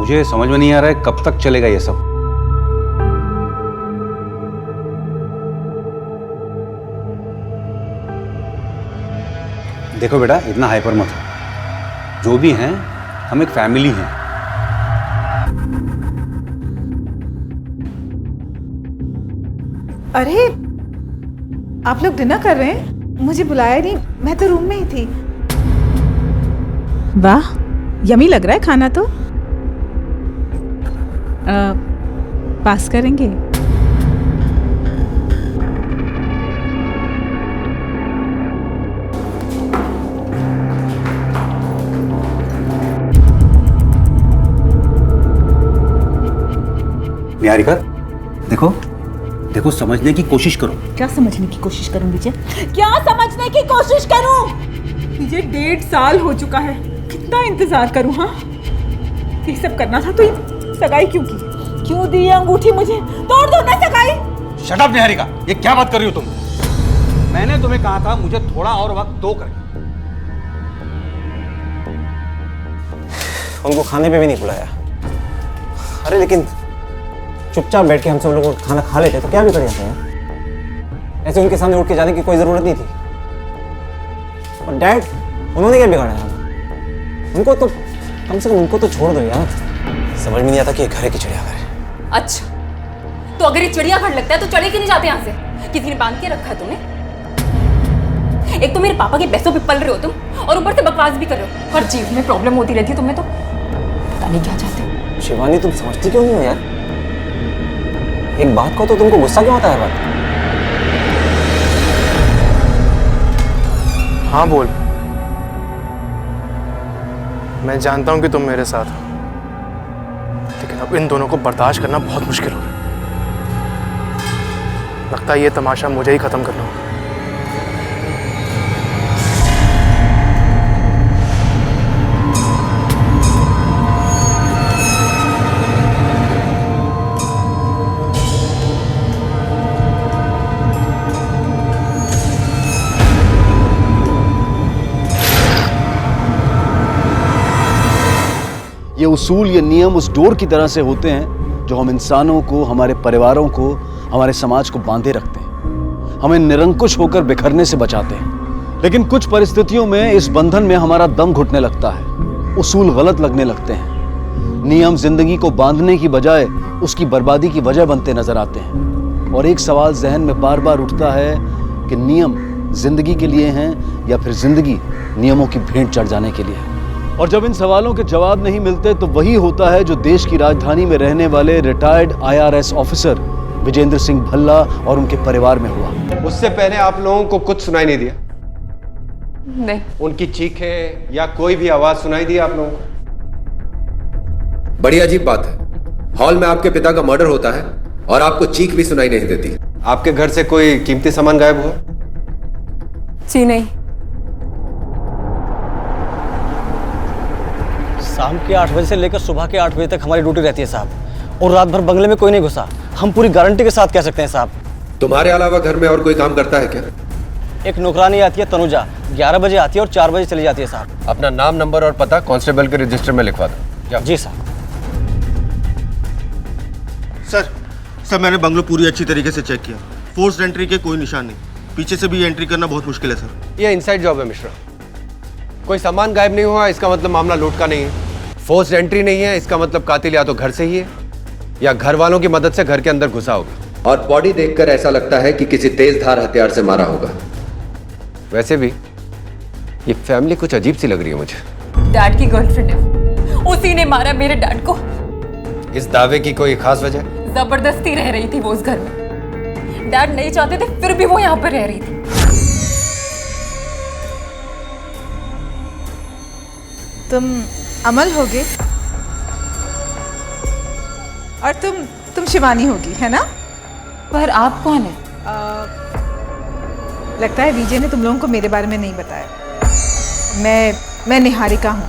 मुझे समझ में नहीं आ रहा है कब तक चलेगा ये सब। देखो बेटा, इतना हाइपर मत हो। जो भी हैं, हम एक फैमिली हैं। अरे आप लोग डिनर कर रहे हैं? मुझे बुलाया नहीं, मैं तो रूम में ही थी। वाह, यमी लग रहा है खाना तो। पास करेंगे? निहारिका, देखो देखो, समझने की कोशिश करो। क्या समझने की कोशिश करूं विजय? क्या समझने की कोशिश करूं? विजय 1.5 साल हो चुका है, कितना इंतजार करूं? हाँ, ये सब करना था तो ये सगाई क्यों की? क्यों दी अंगूठी मुझे? तोड़ दो ना सगाई। शट अप निहारिका, ये क्या बात कर रही हो तुम? मैंने तुम्हें कहा था मुझे थोड़ा और वक्त दो करके। उनको खाने पे भी नहीं बुलाया। अरे लेकिन चुपचाप बैठ के हम सब लोग खाना खा लेते तो क्या भी कर जाते हैं। ऐसे उनके सामने उठ के जाने की कोई जरूरत नहीं थी। और डैड, उन्होंने क्या बिगाड़ा है? उनको तो कम से कम उनको तो छोड़ दो यार। समझ में नहीं आता कि ये घर है कि चिड़ियाघर है। अच्छा, तो अगर ये चिड़ियाघर लगता है तो चले क्यों नहीं जाते यहाँ से? किसी ने बांध के रखा है तुम्हें? एक तो मेरे पापा के पैसों पे पल रहे हो तुम, और ऊपर से बकवास भी कर रहे हो। हर चीज में प्रॉब्लम होती रहती है तुम्हें तो। पता नहीं क्या चाहते हो। शिवानी, तुम समझती क्यों नहीं हो यार? एक बात को तो तुमको गुस्सा क्यों आता है हर बात? हाँ बोल। मैं जानता हूं कि तुम मेरे साथ हो, लेकिन अब इन दोनों को बर्दाश्त करना बहुत मुश्किल होगा। लगता है ये तमाशा मुझे ही खत्म करना होगा। ये उसूल, ये नियम उस डोर की तरह से होते हैं जो हम इंसानों को, हमारे परिवारों को, हमारे समाज को बांधे रखते हैं, हमें निरंकुश होकर बिखरने से बचाते हैं। लेकिन कुछ परिस्थितियों में इस बंधन में हमारा दम घुटने लगता है, उसूल गलत लगने लगते हैं। नियम जिंदगी को बांधने की बजाय उसकी बर्बादी की वजह बनते नजर आते हैं। और एक सवाल जहन में बार बार उठता है कि नियम जिंदगी के लिए हैं या फिर जिंदगी नियमों की भेंट चढ़ जाने के लिए है। और जब इन सवालों के जवाब नहीं मिलते तो वही होता है जो देश की राजधानी में रहने वाले retired IRS officer Vijendra Singh Bhalla और उनके परिवार में हुआ। उससे पहले आप लोगों को कुछ सुनाई नहीं दिया? नहीं। उनकी चीखें या कोई भी आवाज सुनाई दी आप लोगों को? बड़ी अजीब बात है, हॉल में आपके पिता का मर्डर होता है और आपको चीख भी सुनाई नहीं देती। आपके घर से कोई कीमती सामान गायब हुआ? जी नहीं। शाम के 8 बजे से लेकर सुबह के 8 बजे तक हमारी ड्यूटी रहती है साहब, और रात भर बंगले में कोई नहीं घुसा। हम पूरी गारंटी के साथ कह सकते हैं साहब। तुम्हारे अलावा घर में और कोई काम करता है क्या? एक नौकरानी आती है तनुजा, 11 बजे आती है और 4 बजे चली जाती है साहब। अपना नाम, नंबर और पता कांस्टेबल के रजिस्टर में लिखवा दो। जी साहब। सर मैंने बंगलो पूरी अच्छी तरीके से चेक किया, फोर्स एंट्री के कोई निशान नहीं। पीछे से भी एंट्री करना बहुत मुश्किल है सर। ये इनसाइड जॉब है मिश्रा। कोई सामान गायब नहीं हुआ इसका मतलब मामला लूट का नहीं है। फोर्स एंट्री नहीं है इसका मतलब कातिल या तो घर से ही है या घर वालों की मदद से घर के अंदर घुसा होगा। और बॉडी देखकर ऐसा लगता है कि किसी तेज धार हथियार से मारा होगा। वैसे भी ये फैमिली कुछ अजीब सी लग रही है मुझे। डैड की गर्लफ्रेंड है, उसी ने मारा मेरे डैड को। इस दावे की कोई खास वजह? जबरदस्ती रह रही थी वो उस घर में। डैड नहीं चाहते थे फिर भी वो यहाँ पर रह रही थी। तुम अमल होगे और तुम शिवानी होगी, है ना? पर आप कौन है? लगता है विजय ने तुम लोगों को मेरे बारे में नहीं बताया। मैं निहारिका हूँ।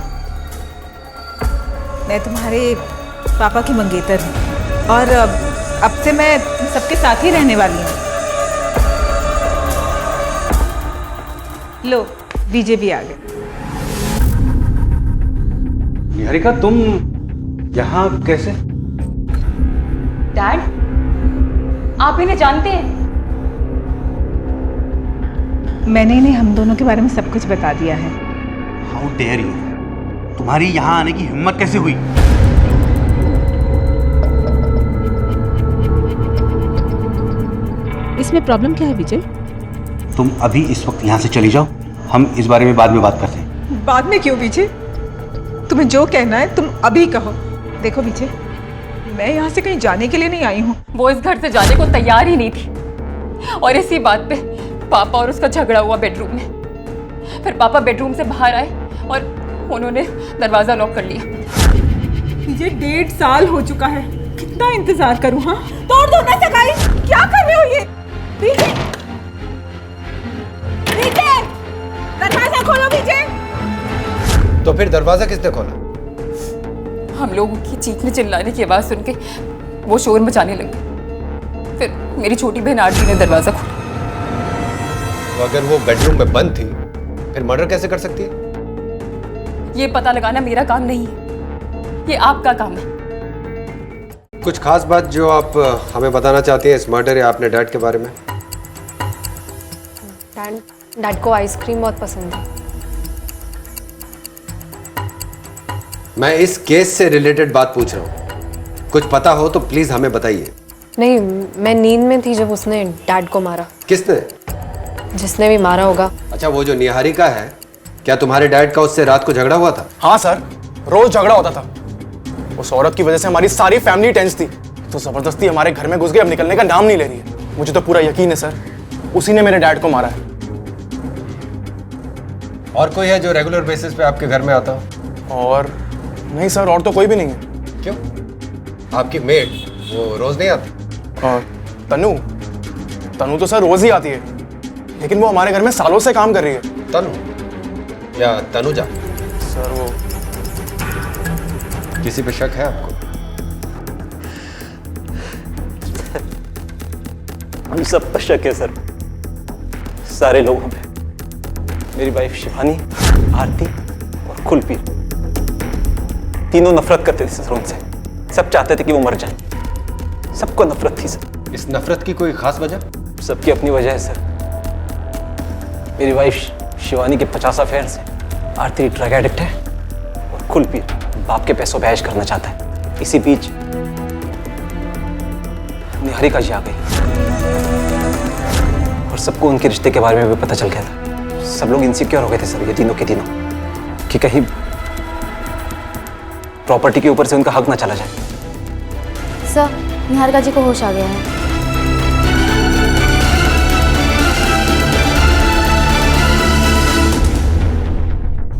मैं तुम्हारे पापा की मंगेतर हूँ और अब से मैं तुम सबके साथ ही रहने वाली हूँ। लो, विजय भी आ गए। निहारिका, यहाँ कैसे? डैड, आप इन्हें जानते हैं? मैंने इन्हें हम दोनों के बारे में सब कुछ बता दिया है। How dare you! तुम्हारी यहाँ आने की हिम्मत कैसे हुई? इसमें प्रॉब्लम क्या है विजय? तुम अभी इस वक्त यहाँ से चली जाओ, हम इस बारे में बाद में बात करते हैं। बाद में क्यों विजय? तुम्हें जो कहना है तुम अभी कहो। देखो विजय, मैं यहाँ से कहीं जाने के लिए नहीं आई हूँ। वो इस घर से जाने को तैयार ही नहीं थी, और इसी बात पे पापा और उसका झगड़ा हुआ बेडरूम में। फिर पापा बेडरूम से बाहर आए और उन्होंने दरवाजा लॉक कर लिया। विजय 1.5 साल हो चुका है, कितना इंतजार करूँ? हाँ, तोड़ दो ना सगाई। क्या कर रहे हो ये? विजय, विजय, दरवाजा खोलो विजय। तो फिर दरवाजा किसने खोला? हम लोगों की चीखने चिल्लाने की आवाज़ सुन के वो शोर मचाने लगे। फिर मेरी छोटी बहन आरती ने दरवाज़ा खोला। तो अगर वो बेडरूम में बंद थी फिर मर्डर कैसे कर सकती है? ये पता लगाना मेरा काम नहीं है, ये आपका काम है। कुछ खास बात जो आप हमें बताना चाहती हैं इस मर्डर या अपने डैड के बारे में? डैड को आइसक्रीम बहुत पसंद है। मैं इस केस से रिलेटेड बात पूछ रहा हूँ, कुछ पता हो तो प्लीज हमें बताइए। नहीं, मैं नींद में थी जब उसने डैड को मारा। किसने? जिसने भी मारा होगा। अच्छा, वो जो निहारिका है, क्या तुम्हारे डैड का उससे रात को झगड़ा हुआ था? हाँ सर, रोज झगड़ा होता था। उस औरत की वजह से हमारी सारी फैमिली टेंस थी, तो जबरदस्ती हमारे घर में घुस गई, अब निकलने का नाम नहीं ले रही है। मुझे तो पूरा यकीन है सर, उसी ने मेरे डैड को मारा है। और कोई है जो रेगुलर बेसिस पे आपके घर में आता हो? और नहीं सर, और तो कोई भी नहीं है। क्यों? आपकी मेड वो रोज नहीं आती? तनु तो सर रोज ही आती है, लेकिन वो हमारे घर में सालों से काम कर रही है। तनु या तनुजा? सर वो किसी पे शक है आपको? हम सब पर शक है सर, सारे लोगों पे। मेरी वाइफ शिवानी, आरती और कुलपी, तीनों नफरत करते थे सर उनसे। सब चाहते थे कि वो मर जाए। सबको नफरत थी सर। इस नफरत की कोई खास वजह? सबकी अपनी वजह है सर। मेरी वाइफ शिवानी के 50 अफेयर्स हैं, आरती ड्रग एडिक्ट है और कुलपी बाप के पैसों पे ऐश करना चाहता है। इसी बीच निहारिका जी आ गई और सबको उनके रिश्ते के बारे में भी पता चल गया था। सब लोग इनसिक्योर हो गए थे सर, ये तीनों के तीनों, कि कहीं प्रॉपर्टी के ऊपर से उनका हक ना चला जाए। सर, निहारिका जी को होश आ गया है।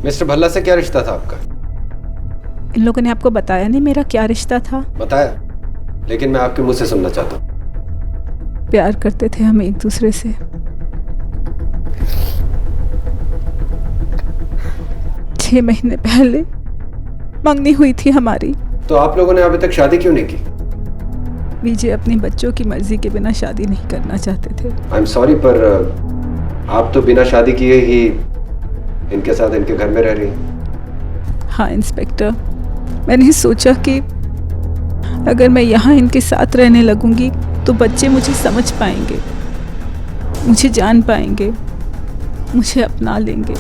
मिस्टर भल्ला से क्या रिश्ता था आपका? इन लोगों ने आपको बताया नहीं मेरा क्या रिश्ता था? बताया, लेकिन मैं आपके मुंह से सुनना चाहता हूँ। प्यार करते थे हम एक दूसरे से। 6 महीने पहले मंगनी हुई थी हमारी। तो आप लोगों ने अभी तक शादी क्यों नहीं की? विजय अपनी बच्चों की मर्जी के बिना शादी नहीं करना चाहते थे। आई एम सॉरी, पर आप तो बिना शादी किए ही इनके साथ इनके घर में रह रही हैं। हाँ इंस्पेक्टर, मैंने सोचा कि अगर मैं यहाँ इनके साथ रहने लगूंगी तो बच्चे मुझे समझ पाएंगे, मुझे जान पाएंगे, मुझे अपना लेंगे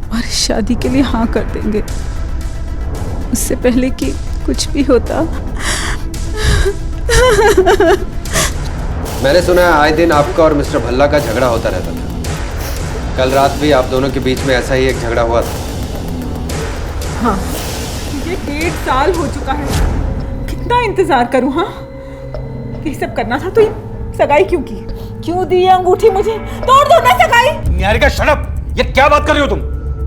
और शादी के लिए हाँ कर देंगे। उससे पहले कि कुछ भी होता। मैंने सुना है आए दिन आपका और मिस्टर भल्ला का झगड़ा होता रहता था। कल रात भी आप दोनों के बीच में ऐसा ही एक झगड़ा हुआ था। हाँ, मुझे 1.5 साल हो चुका है, कितना इंतजार करूँ? हाँ, ये सब करना था तो ये सगाई क्यों की? क्यों दी ये अंगूठी मुझे? तोड़ दो ना सगाई। Niharika shut up! ये क्या बात कर रही हो तुम?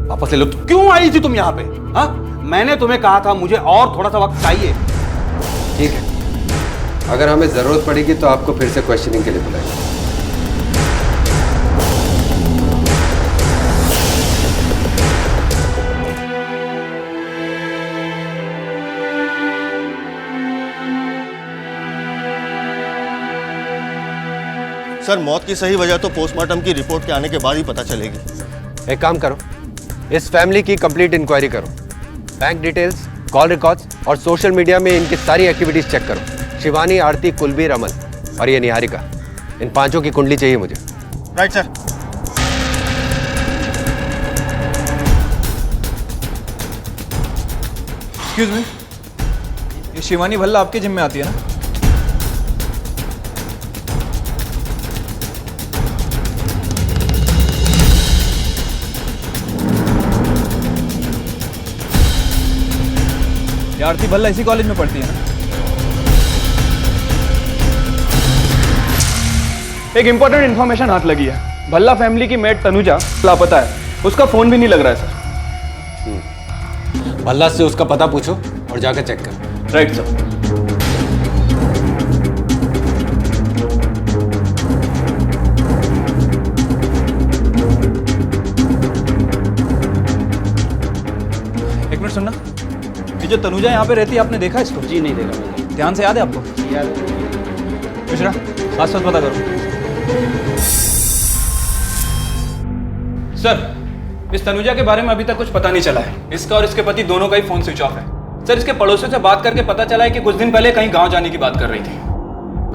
वापस ले लो। क्यों आई थी तुम यहाँ पे? हाँ, मैंने तुम्हें कहा था मुझे और थोड़ा सा वक्त चाहिए। ठीक है, अगर हमें जरूरत पड़ेगी तो आपको फिर से क्वेश्चनिंग के लिए बुलाएंगे। सर, मौत की सही वजह तो पोस्टमार्टम की रिपोर्ट के आने के बाद ही पता चलेगी। एक काम करो, इस फैमिली की कंप्लीट इंक्वायरी करो। बैंक डिटेल्स, कॉल रिकॉर्ड्स और सोशल मीडिया में इनकी सारी एक्टिविटीज चेक करो। शिवानी, आरती, कुलबीर, अमल और ये निहारिका, इन पांचों की कुंडली चाहिए मुझे। Right sir. एक्सक्यूज मी, ये शिवानी भल्ला आपके जिम में आती है ना? ये आरती भल्ला इसी कॉलेज में पढ़ती है ना? एक इंपॉर्टेंट इन्फॉर्मेशन हाथ लगी है। भल्ला फैमिली की मेट तनुजा लापता है, उसका फोन भी नहीं लग रहा है सर। भल्ला से उसका पता पूछो और जाकर चेक कर। Right sir. एक मिनट सुनना, ये जो तनुजा यहाँ पे रहती है आपने देखा इसको? जी नहीं देखा मैंने। ध्यान से याद है आपको? याद है। मिश्रा, साथ साथ पता करो। सर, इस तनुजा के बारे में अभी तक कुछ पता नहीं चला है। इसका और इसके पति दोनों का ही फोन स्विच ऑफ है। सर, इसके पड़ोसियों से बात करके पता चला है कि कुछ दिन पहले कहीं गांव जाने की बात कर रही थी।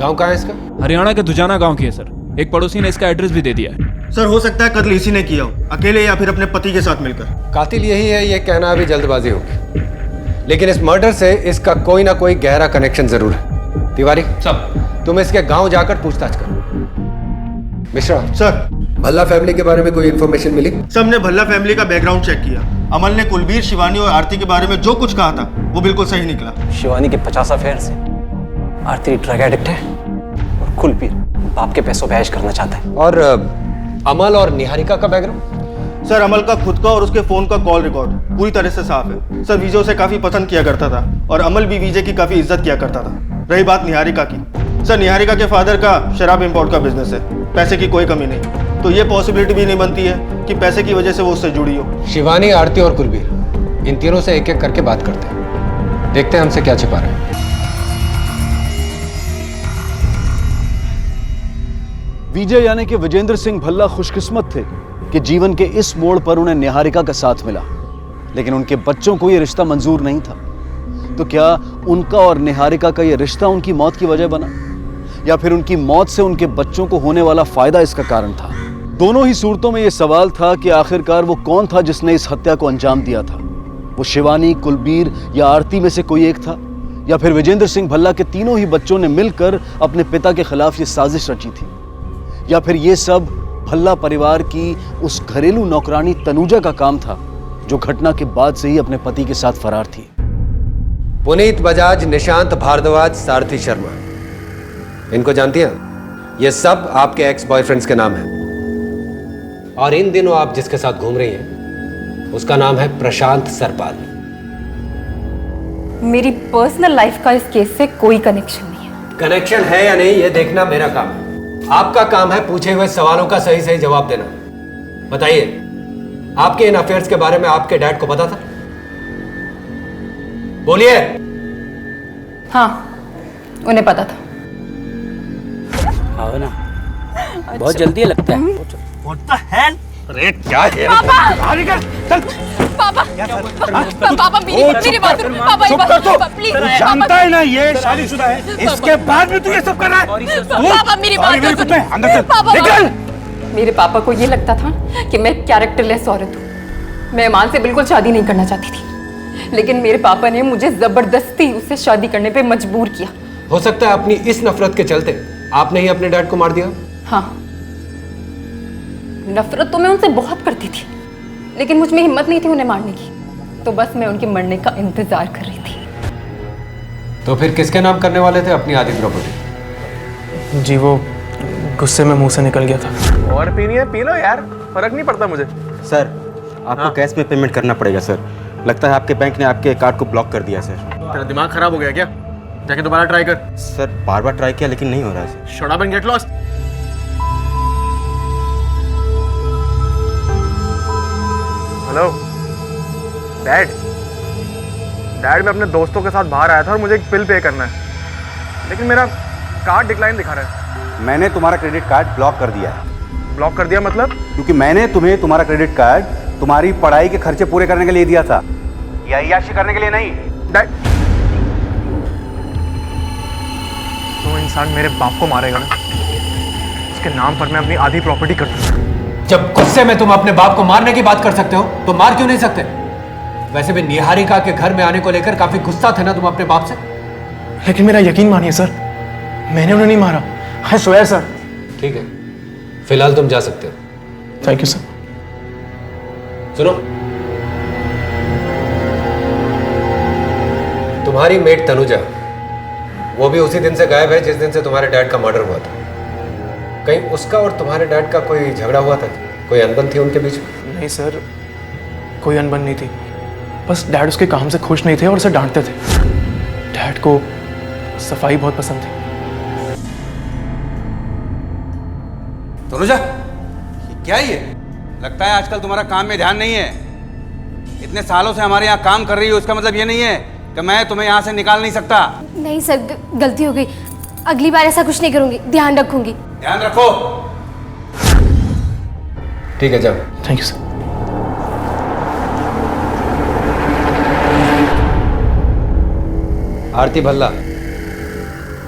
गांव कहाँ है इसका? हरियाणा के दुजाना गांव की है सर। एक पड़ोसी ने इसका एड्रेस भी दे दिया है। सर हो सकता है कत्ल इसी ने किया हो, अकेले या फिर अपने पति के साथ मिलकर। कातिल यही है, ये कहना अभी जल्दबाजी होगी, लेकिन इस मर्डर से इसका कोई ना कोई गहरा कनेक्शन जरूर है। तिवारी सब तुम इसके गांव जाकर पूछताछ करो। मिश्रा, सर, भल्ला फैमिली के बारे में कोई इन्फॉर्मेशन मिली? सबने भल्ला फैमिली का बैकग्राउंड चेक किया। अमल ने कुलबीर, शिवानी और आरती के बारे में जो कुछ कहा था वो बिल्कुल सही निकला। शिवानी के 50 अफेयर से आरती ड्रग एडिक्ट है और कुलबीर बाप के पैसों पे ऐश करना चाहता है। और अमल और निहारिका का बैकग्राउंड? सर, अमल का खुद का और उसके फोन का कॉल रिकॉर्ड पूरी तरह से साफ है। सर, विजय उसे काफी पसंद किया करता था और अमल भी विजय की काफी इज्जत किया करता था। रही बात निहारिका की, सर निहारिका के फादर का शराब इंपोर्ट का बिजनेस है, पैसे की कोई कमी नहीं, तो ये पॉसिबिलिटी भी नहीं बनती है कि पैसे की वजह से वो उससे जुड़ी हो। शिवानी, आरती और कुलबीर, इन तीनों से एक एक करके बात करते हैं, देखते हैं हमसे क्या छिपा रहे हैं। विजय यानी कि विजेंद्र सिंह भल्ला खुशकिस्मत थे कि जीवन के इस मोड़ पर उन्हें निहारिका का साथ मिला, लेकिन उनके बच्चों को यह रिश्ता मंजूर नहीं था। तो क्या उनका और निहारिका का यह रिश्ता उनकी मौत की वजह बना, या फिर उनकी मौत से उनके बच्चों को होने वाला फायदा इसका कारण था? दोनों ही सूरतों में यह सवाल था कि आखिरकार वो कौन था जिसने इस हत्या को अंजाम दिया था। वो शिवानी, कुलबीर या आरती में से कोई एक था, या फिर विजेंद्र सिंह भल्ला के तीनों ही बच्चों ने मिलकर अपने पिता के खिलाफ ये साजिश रची थी, या फिर ये सब भल्ला परिवार की उस घरेलू नौकरानी तनुजा का काम था जो घटना के बाद से ही अपने पति के साथ फरार थी। पुनीत बजाज, निशांत भारद्वाज, सारथी शर्मा, इनको जानती हैं? ये सब आपके एक्स बॉयफ्रेंड्स के नाम हैं, और इन दिनों आप जिसके साथ घूम रही हैं उसका नाम है प्रशांत सरपाल। मेरी पर्सनल लाइफ का इस केस से कोई कनेक्शन नहीं है। कनेक्शन है या नहीं ये देखना मेरा काम है। आपका काम है पूछे हुए सवालों का सही सही जवाब देना। बताइए, आपके इन अफेयर्स के बारे में आपके डैड को पता था? बोलिए। हाँ, उन्हें पता था। आओ ना, बहुत जल्दी लगता है। What the hell? अरे क्या है? पापा, पापा मेरी बात सुनो। पापा चुप कर तू। प्लीज। जानता है ना ये शादीशुदा है, इसके बाद भी तू ये सब कर रहा है? पापा मेरी बात सुनो। अंदर चल, निकल। मेरे पापा को ये लगता था कि मैं कैरेक्टरलेस औरत हूँ। मैं ईमान से बिल्कुल शादी नहीं करना चाहती थी, लेकिन मेरे पापा ने मुझे जबरदस्ती उससे शादी करने पे मजबूर किया। हो सकता है अपनी इस नफरत के चलते आपने ही अपने डैड को मार दिया। हाँ, नफरत तो मैं उनसे बहुत करती थी, लेकिन मुझ में हिम्मत नहीं थी उन्हें मारने की, तो बस मैं उनके मरने का इंतजार कर रही थी। तो फिर किसके नाम करने वाले थे अपनी आधी प्रॉपर्टी? जी वो गुस्से में मुंह से निकल गया था। और पीनी है पी लो यार, फर्क नहीं पड़ता मुझे। सर, आपको कैश में पेमेंट करना पड़ेगा सर। लगता है आपके बैंक ने आपके कार्ड को ब्लॉक कर दिया सर। तेरा दिमाग खराब हो गया क्या? जाके दोबारा ट्राई कर। सर, बार बार ट्राई किया लेकिन नहीं हो रहा है sir. Shut up and get lost. Hello dad, मैं अपने दोस्तों के साथ बाहर आया था और मुझे एक बिल पे करना है, लेकिन मेरा कार्ड डिक्लाइन दिखा रहा है। मैंने तुम्हारा क्रेडिट कार्ड ब्लॉक कर दिया है। ब्लॉक कर दिया मतलब? क्योंकि मैंने तुम्हें तुम्हारा क्रेडिट कार्ड तुम्हारी पढ़ाई के खर्चे पूरे करने के लिए दिया था, या अय्याशी करने के लिए नहीं। डैड, जो इंसान मेरे बाप को मारेगा ना, उसके नाम पर मैं अपनी आधी प्रॉपर्टी कर दूंगा। जब गुस्से में तुम अपने बाप को मारने की बात कर सकते हो तो मार क्यों नहीं सकते? वैसे भी निहारिका के घर में आने को लेकर काफी गुस्सा थे ना तुम अपने बाप से? लेकिन मेरा यकीन मानिए सर, मैंने उन्हें नहीं मारा। I swear sir. ठीक है, फिलहाल तुम जा सकते हो। Thank you sir. सुनो, तुम्हारी मेट तनुजा, वो भी उसी दिन से गायब है जिस दिन से तुम्हारे डैड का मर्डर हुआ था। कहीं उसका और तुम्हारे डैड का कोई झगड़ा हुआ था? कोई अनबन थी उनके बीच में? नहीं सर, कोई अनबन नहीं थी। बस डैड उसके काम से खुश नहीं थे और उसे डांटते थे। डैड को सफाई बहुत पसंद थी। तनुजा, ये क्या है ये? लगता है आजकल तुम्हारा काम में ध्यान नहीं है। इतने सालों से हमारे यहाँ काम कर रही हो, उसका मतलब ये नहीं है कि मैं तुम्हें यहाँ से निकाल नहीं सकता। नहीं सर, गलती हो गई। अगली बार ऐसा कुछ नहीं करूंगी, ध्यान रखूंगी। ध्यान रखो। ठीक है, जाओ। Thank you sir. Aarti Bhalla,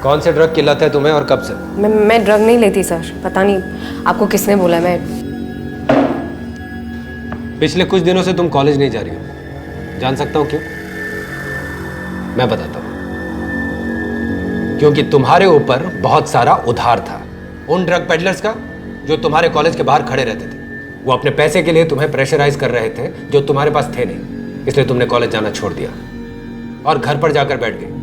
कौन से ड्रग की लत है तुम्हें और कब से? मैं ड्रग नहीं लेती सर, पता नहीं आपको किसने बोला। मैं पिछले कुछ दिनों से तुम कॉलेज नहीं जा रही हो, जान सकता हूं क्यों? मैं बताता हूं। क्योंकि तुम्हारे ऊपर बहुत सारा उधार था उन ड्रग पेडलर्स का जो तुम्हारे कॉलेज के बाहर खड़े रहते थे। वो अपने पैसे के लिए तुम्हें प्रेशराइज कर रहे थे जो तुम्हारे पास थे नहीं, इसलिए तुमने कॉलेज जाना छोड़ दिया और घर पर जाकर बैठ गई।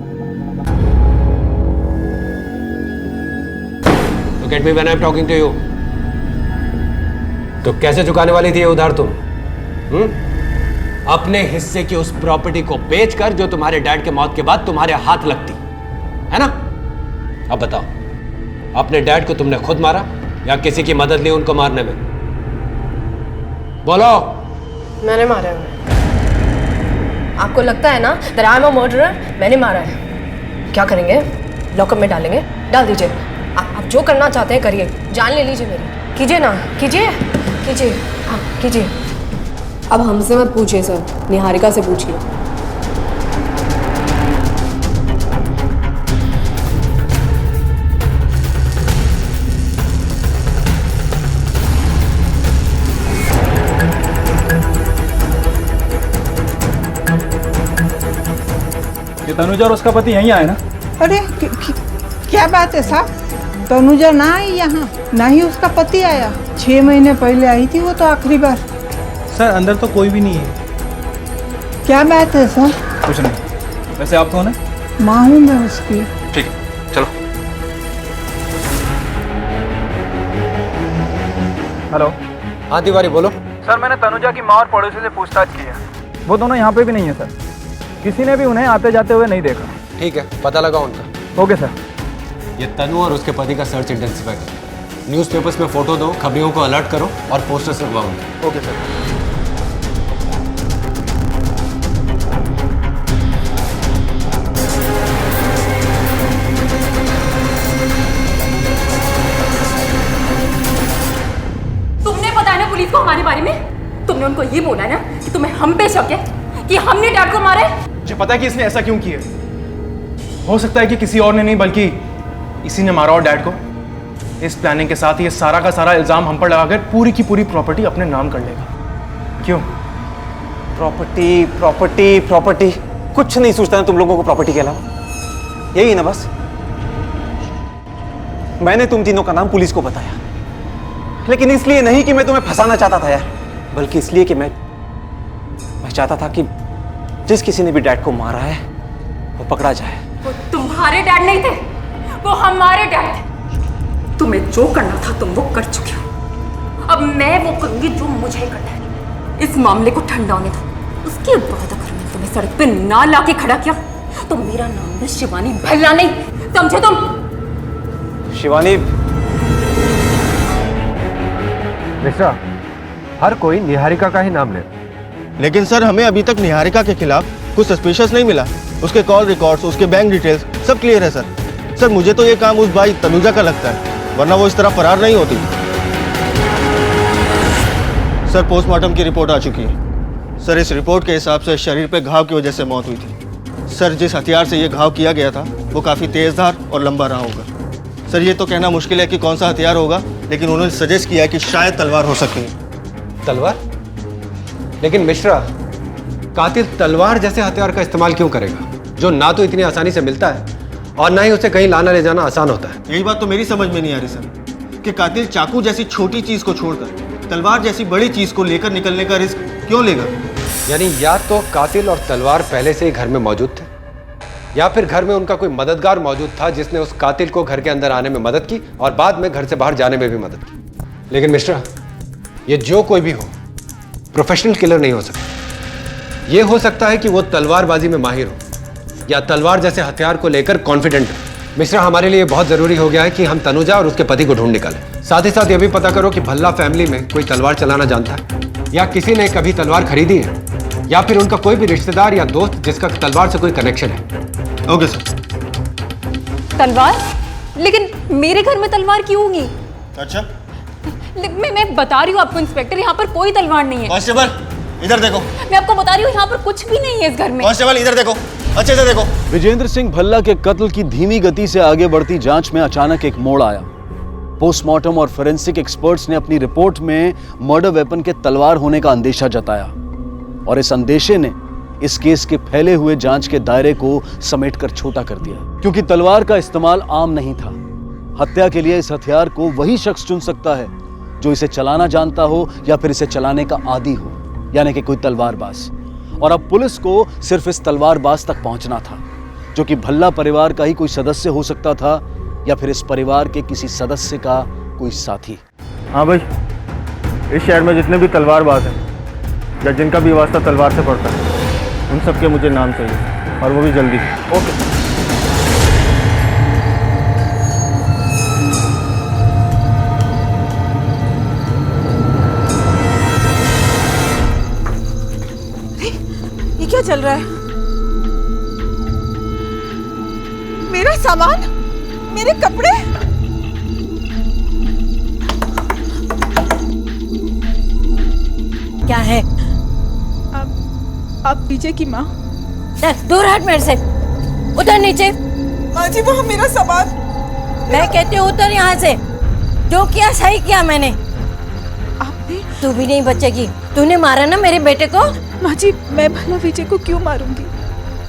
Look at me when I'm talking to you. तो कैसे चुकाने वाली थी ये उधार तुम? अपने हिस्से की उस प्रॉपर्टी को बेचकर जो तुम्हारे डैड के मौत के बाद तुम्हारे हाथ लगती, है ना? अब बताओ, अपने डैड को तुमने खुद मारा या किसी की मदद ली उनको मारने में? बोलो। मैंने मारा है उन्हें। आपको लगता है ना that I'm a murderer? मैंने मारा है। क्या करेंगे? लॉकअप में डालेंगे? डाल दीजिए। आप जो करना चाहते हैं करिए, जान ले लीजिए मेरी। कीजिए ना, कीजिए कीजिए, हाँ कीजिए। अब हमसे मत पूछिए सर, निहारिका से पूछिए। ये तनुजा और उसका पति यहीं आए ना? अरे क्या बात है साहब? तनुजा ना आई यहाँ, ना ही उसका पति आया। 6 महीने पहले आई थी वो तो आखिरी बार। सर अंदर तो कोई भी नहीं है। क्या बात है सर? कुछ नहीं। वैसे आप कौन है? माँ हूँ मैं उसकी। ठीक है, चलो। हेलो। हाँ तिवारी, बोलो। सर मैंने तनुजा की माँ और पड़ोसी से पूछताछ की है। वो दोनों यहाँ पे भी नहीं है सर। किसी ने भी उन्हें आते जाते हुए नहीं देखा। ठीक है, पता लगा उनका। Okay sir. ये तनु और उसके पति का सर्च इंटेंसिफाई करो। न्यूज़पेपर्स में फोटो दो, खबरियों को अलर्ट करो और पोस्टर्स लगवाओ उनके। Okay sir. तुमने बताया ना पुलिस को हमारे बारे में? तुमने उनको ये बोला ना कि तुम्हें हम पे शक है कि हमने डैड को मारा है? मुझे पता है कि इसने ऐसा क्यों किया। हो सकता है कि किसी और ने नहीं बल्कि इसी ने मारा और डैड को। इस प्लानिंग के साथ ये सारा का सारा इल्जाम हम पर लगाकर पूरी की पूरी प्रॉपर्टी अपने नाम कर लेगा। क्यों? प्रॉपर्टी प्रॉपर्टी प्रॉपर्टी, कुछ नहीं सोचता ना तुम लोगों को प्रॉपर्टी के अलावा? यही है ना बस? मैंने तुम तीनों का नाम पुलिस को बताया, लेकिन इसलिए नहीं कि मैं तुम्हें फंसाना चाहता था यार, बल्कि इसलिए कि मैं चाहता था कि जिस किसी ने भी डैड को मारा है वो पकड़ा जाए। वो तुम्हारे डैड नहीं थे, वो हमारे डैड थे। तुम्हें जो करना था तुम वो कर चुके हो। अब मैं वो करूंगी जो मुझे करना है। इस मामले को ठंडा होने दो, उसके बाद अगर मैं तुम्हें सड़क पे ना लाके खड़ा किया तो मेरा नाम है शिवानी भल्ला नहीं, समझे तुम? शिवानी, मिश्रा, हर कोई निहारिका का ही नाम ले। लेकिन सर हमें अभी तक निहारिका के खिलाफ कुछ सस्पिशियस नहीं मिला। उसके कॉल रिकॉर्ड्स, उसके बैंक डिटेल्स सब क्लियर है सर। सर मुझे तो ये काम उस भाई तनुजा का लगता है, वरना वो इस तरह फरार नहीं होती। सर पोस्टमार्टम की रिपोर्ट आ चुकी है। सर इस रिपोर्ट के हिसाब से शरीर पे घाव की वजह से मौत हुई थी। सर जिस हथियार से ये घाव किया गया था वो काफ़ी तेज़धार और लंबा रहा होगा। सर ये तो कहना मुश्किल है कि कौन सा हथियार होगा, लेकिन उन्होंने सजेस्ट किया है कि शायद तलवार हो सकती है। तलवार? लेकिन मिश्रा, कातिल तलवार जैसे हथियार का इस्तेमाल क्यों करेगा, जो ना तो इतनी आसानी से मिलता है और ना ही उसे कहीं लाना ले जाना आसान होता है। यही बात तो मेरी समझ में नहीं आ रही सर, कि कातिल चाकू जैसी छोटी चीज को छोड़कर तलवार जैसी बड़ी चीज को लेकर निकलने का रिस्क क्यों लेगा? यानी या तो कातिल और तलवार पहले से ही घर में मौजूद थे, या फिर घर में उनका कोई मददगार मौजूद था जिसने उस कातिल को घर के अंदर आने में मदद की और बाद में घर से बाहर जाने में भी मदद की। लेकिन मिश्रा, ये जो कोई भी हो, प्रोफेशनल किलर नहीं हो सकता। ये हो सकता है कि वो तलवारबाजी में माहिर हो या तलवार जैसे हथियार को लेकर कॉन्फिडेंट हो। मिश्रा, हमारे लिए बहुत जरूरी हो गया है कि हम तनुजा और उसके पति को ढूंढ निकालें। साथ ही साथ ये भी पता करो कि भल्ला फैमिली में कोई तलवार चलाना जानता है या किसी ने कभी तलवार खरीदी है, या फिर उनका कोई भी रिश्तेदार या दोस्त जिसका तलवार से कोई कनेक्शन है। Okay sir. तलवार? लेकिन मेरे घर में तलवार क्यों होगी? अच्छा, मैं बता रही हूँ आपको इंस्पेक्टर, यहाँ पर कोई तलवार नहीं है। कांस्टेबल इधर देखो। मैं आपको बता रही हूँ यहाँ पर कुछ भी नहीं है इस घर में। कांस्टेबल इधर देखो, अच्छे से देखो। विजेंद्र सिंह भल्ला के कत्ल की धीमी गति से आगे बढ़ती जांच में अचानक एक मोड़ आया। पोस्टमार्टम और फोरेंसिक एक्सपर्ट्स ने अपनी रिपोर्ट में मर्डर वेपन के तलवार होने का अंदेशा जताया और इस अंदेशे ने इस केस के फैले हुए जांच के दायरे को समेटकर छोटा कर दिया, क्योंकि तलवार का इस्तेमाल आम नहीं था। हत्या के लिए इस हथियार को वही शख्स चुन सकता है जो इसे चलाना जानता हो या फिर इसे चलाने का आदी हो, यानी कि कोई तलवारबाज। और अब पुलिस को सिर्फ इस तलवारबाज तक पहुंचना था, जो कि भल्ला परिवार का ही कोई सदस्य हो सकता था या फिर इस परिवार के किसी सदस्य का कोई साथी। हाँ भाई, इस शहर में जितने भी तलवारबाज हैं या जिनका भी वास्ता तलवार से पड़ता है, उन सबके मुझे नाम चाहिए, और वो भी जल्दी। ओके। ये क्या चल रहा है? मेरा सामान, मेरे कपड़े। क्या है? आप विजय की माँ? दूर हट मेरे से, उतर नीचे। माँ जी, वो मेरा सामान। मैं कहती हूँ उतर यहाँ से। जो किया सही किया मैंने। आपने? तू भी नहीं बचेगी। तूने मारा ना मेरे बेटे को। माँ जी, मैं भला विजय को क्यों मारूंगी?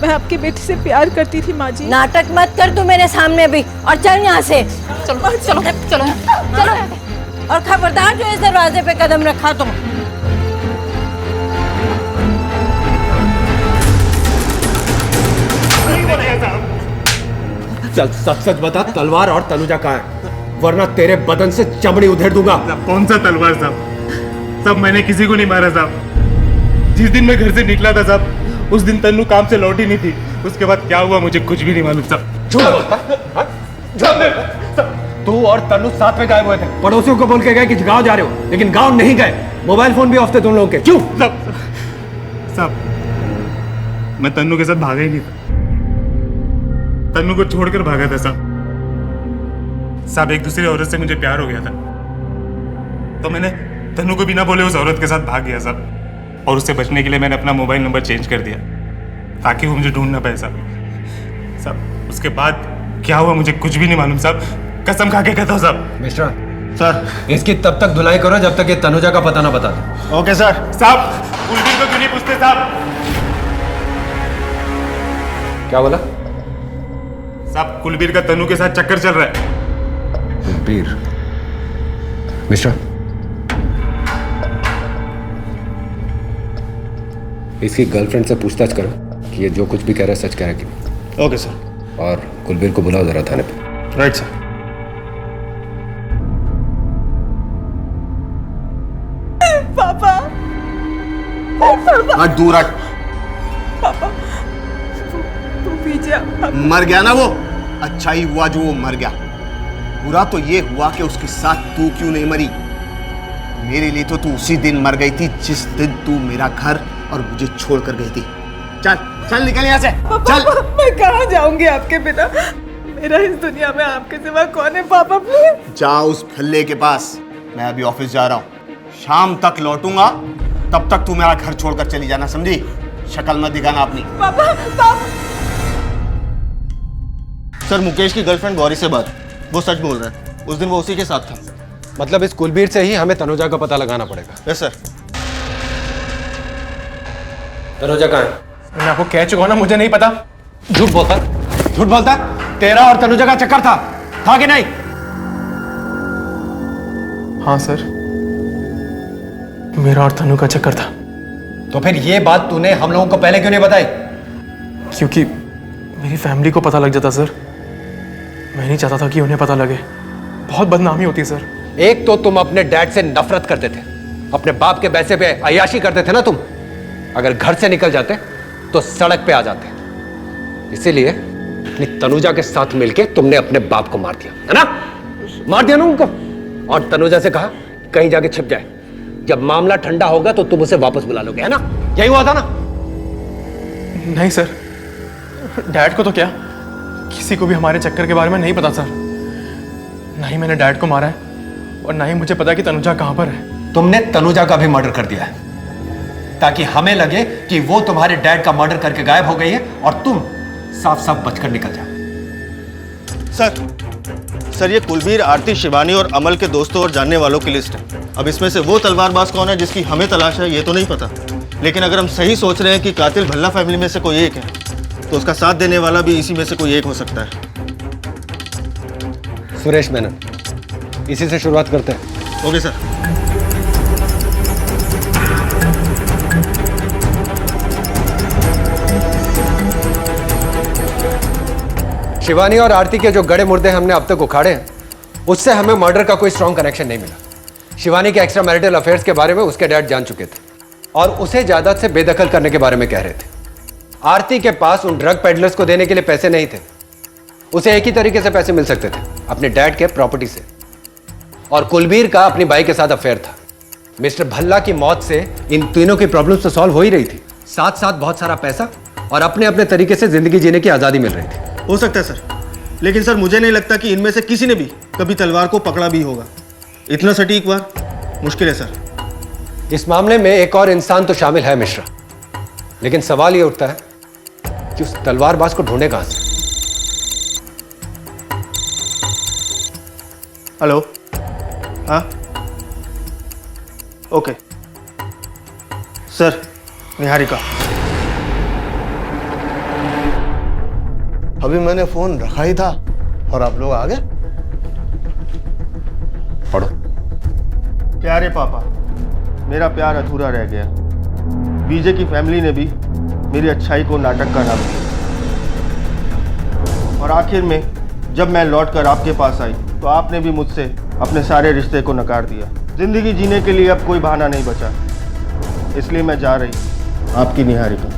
मैं आपके बेटे से प्यार करती थी माँ जी। नाटक मत कर तू मेरे सामने भी, और चल यहाँ से। चलो चलो चलो चलो। और खबरदार जो इस दरवाजे पे कदम रखा तुम। चल सच सच बता, तलवार और तनुजा कहाँ है, वरना तेरे बदन से चमड़ी उधेड़ दूंगा। कौन सा तलवार साहब? साहब मैंने किसी को नहीं मारा साहब। जिस दिन मैं घर से निकला था साहब, उस दिन तन्नू काम से लौटी नहीं थी। उसके बाद क्या हुआ मुझे कुछ भी नहीं मालूम साहब। झूठ बोलता? तू और तन्नू साथ में गायब हुए थे, पड़ोसियों को बोल के गए कि गांव जा रहे हो, लेकिन गांव नहीं गए। मोबाइल फोन भी ऑफ थे तुम लोगों के। क्यों? साहब मैं तन्नू के साथ भागा ही नहीं था, तन्नू को छोड़कर भागा था साहब। एक दूसरी औरत से मुझे प्यार हो गया था, तो मैंने तन्नू को बिना बोले उस औरत के साथ भाग गया साहब। और उससे बचने के लिए मैंने अपना मोबाइल नंबर चेंज कर दिया ताकि वो मुझे ढूंढ ना पाए साहब। उसके बाद क्या हुआ मुझे कुछ भी नहीं मालूम साहब, कसम खा के कहता हूँ साहब। मिश्रा सर, इसकी तब तक धुलाई करो जब तक ये तनुजा का पता ना बता दे। Okay sir. साहब कुलबीर को क्यों नहीं पूछते साहब? क्या बोला? साहब कुलबीर का तन्नू के साथ चक्कर चल रहा है। कुलबीर? मिश्रा, इसकी गर्लफ्रेंड से पूछताछ करो कि ये जो कुछ भी कह रहा है सच कह रहा है कि नहीं। Okay sir. और कुलबीर को बुलाओ जरा थाने पे। Right sir. पापा, हट दूर हट। पापा, वो विजय मर गया ना वो। अच्छा ही हुआ जो वो मर गया। बुरा तो ये हुआ कि उसके साथ तू क्यों नहीं मरी। मेरे लिए तो तू उसी दिन मर गई थी जिस दिन तू मेरा घर और मुझे छोड़कर गई थी। चल चल निकल यहाँ से। चल। मैं कहाँ जाऊंगी आपके बिना? मेरा इस दुनिया में आपके सिवा कौन है पापा? प्लीज जा उस फल्ले के पास। मैं अभी ऑफिस जा रहा हूँ, शाम तक लौटूंगा, तब तक तू मेरा घर छोड़कर चली जाना, समझी? शक्ल मत दिखाना अपनी। पापा, पापा। सर मुकेश की गर्लफ्रेंड गौरी से बात, वो सच बोल रहा है, उस दिन वो उसी के साथ था। मतलब इस कुलबीर से ही हमें तनुजा का पता लगाना पड़ेगा। Yes sir. तनुजा कहाँ है? मैं आपको कह चुका हूं ना, मुझे नहीं पता। झूठ बोलता, झूठ बोलता। तेरा और तनुजा का चक्कर था कि नहीं? हाँ सर, मेरा और तनु का चक्कर था। तो फिर ये बात तूने हम लोगों को पहले क्यों नहीं बताई? क्योंकि मेरी फैमिली को पता लग जाता सर। मैं नहीं चाहता था कि उन्हें पता लगे, बहुत बदनामी होती है सर। एक तो तुम अपने डैड से नफरत करते थे, अपने बाप के पैसे पे अय्याशी करते थे ना तुम। अगर घर से निकल जाते तो सड़क पे आ जाते, इसीलिए अपनी तनुजा के साथ मिलके तुमने अपने बाप को मार दिया, है ना? मार दिया ना उनको। और तनुजा से कहा कहीं जाके छिप जाए, जब मामला ठंडा होगा तो तुम उसे वापस बुला लोगे, है ना? यही हुआ था ना? नहीं सर, डैड को तो क्या, किसी को भी हमारे चक्कर के बारे में नहीं पता सर। ना ही मैंने डैड को मारा है और ना ही मुझे पता कि तनुजा कहां पर है। तुमने तनुजा का भी मर्डर कर दिया है ताकि हमें लगे कि वो तुम्हारे डैड का मर्डर करके गायब हो गई है और तुम साफ साफ बचकर निकल जाओ। सर ये कुलबीर, आरती, शिवानी और अमल के दोस्तों और जानने वालों की लिस्ट है। अब इसमें से वो तलवारबाज कौन है जिसकी हमें तलाश है, ये तो नहीं पता। लेकिन अगर हम सही सोच रहे हैं कि कातिल भल्ला फैमिली में से कोई एक है, तो उसका साथ देने वाला भी इसी में से कोई एक हो सकता है। सुरेश मेनन, इसी से शुरुआत करते हैं। Okay sir. शिवानी और आरती के जो गड़े मुर्दे हमने अब तक उखाड़े हैं, उससे हमें मर्डर का कोई स्ट्रॉन्ग कनेक्शन नहीं मिला। शिवानी के एक्स्ट्रा मैरिटल अफेयर्स के बारे में उसके डैड जान चुके थे और उसे जायदाद से बेदखल करने के बारे में कह रहे थे। आरती के पास उन ड्रग पेडलर्स को देने के लिए पैसे नहीं थे, उसे एक ही तरीके से पैसे मिल सकते थे, अपने डैड के प्रॉपर्टी से। और कुलबीर का अपनी बाई के साथ अफेयर था। मिस्टर भल्ला की मौत से इन तीनों की प्रॉब्लम्स तो सॉल्व हो ही रही थी, साथ साथ बहुत सारा पैसा और अपने अपने तरीके से जिंदगी जीने की आजादी मिल रही थी। हो सकता है सर, लेकिन सर मुझे नहीं लगता कि इनमें से किसी ने भी कभी तलवार को पकड़ा भी होगा। इतना सटीक वार मुश्किल है सर। इस मामले में एक और इंसान तो शामिल है मिश्रा, लेकिन सवाल यह उठता है कि उस तलवारबाज को ढूंढे कहां से? हेलो, हाँ ओके सर। निहारिका, अभी मैंने फोन रखा ही था और आप लोग आ गए। पढ़ो। प्यारे पापा, मेरा प्यार अधूरा रह गया। बीजे की फैमिली ने भी मेरी अच्छाई को नाटक का नाम दिया और आखिर में जब मैं लौटकर आपके पास आई तो आपने भी मुझसे अपने सारे रिश्ते को नकार दिया। जिंदगी जीने के लिए अब कोई बहाना नहीं बचा, इसलिए मैं जा रही। आपकी निहारिका।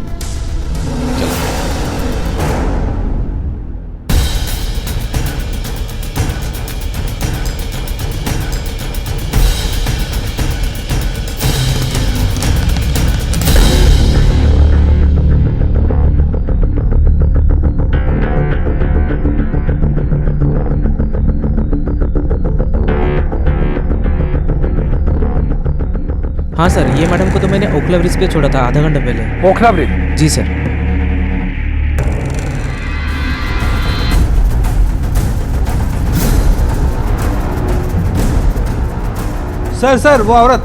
हाँ सर, ये मैडम को तो मैंने ओखला ब्रिज पे छोड़ा था आधा घंटा पहले। ओखला ब्रिज? जी सर। सर वो औरत।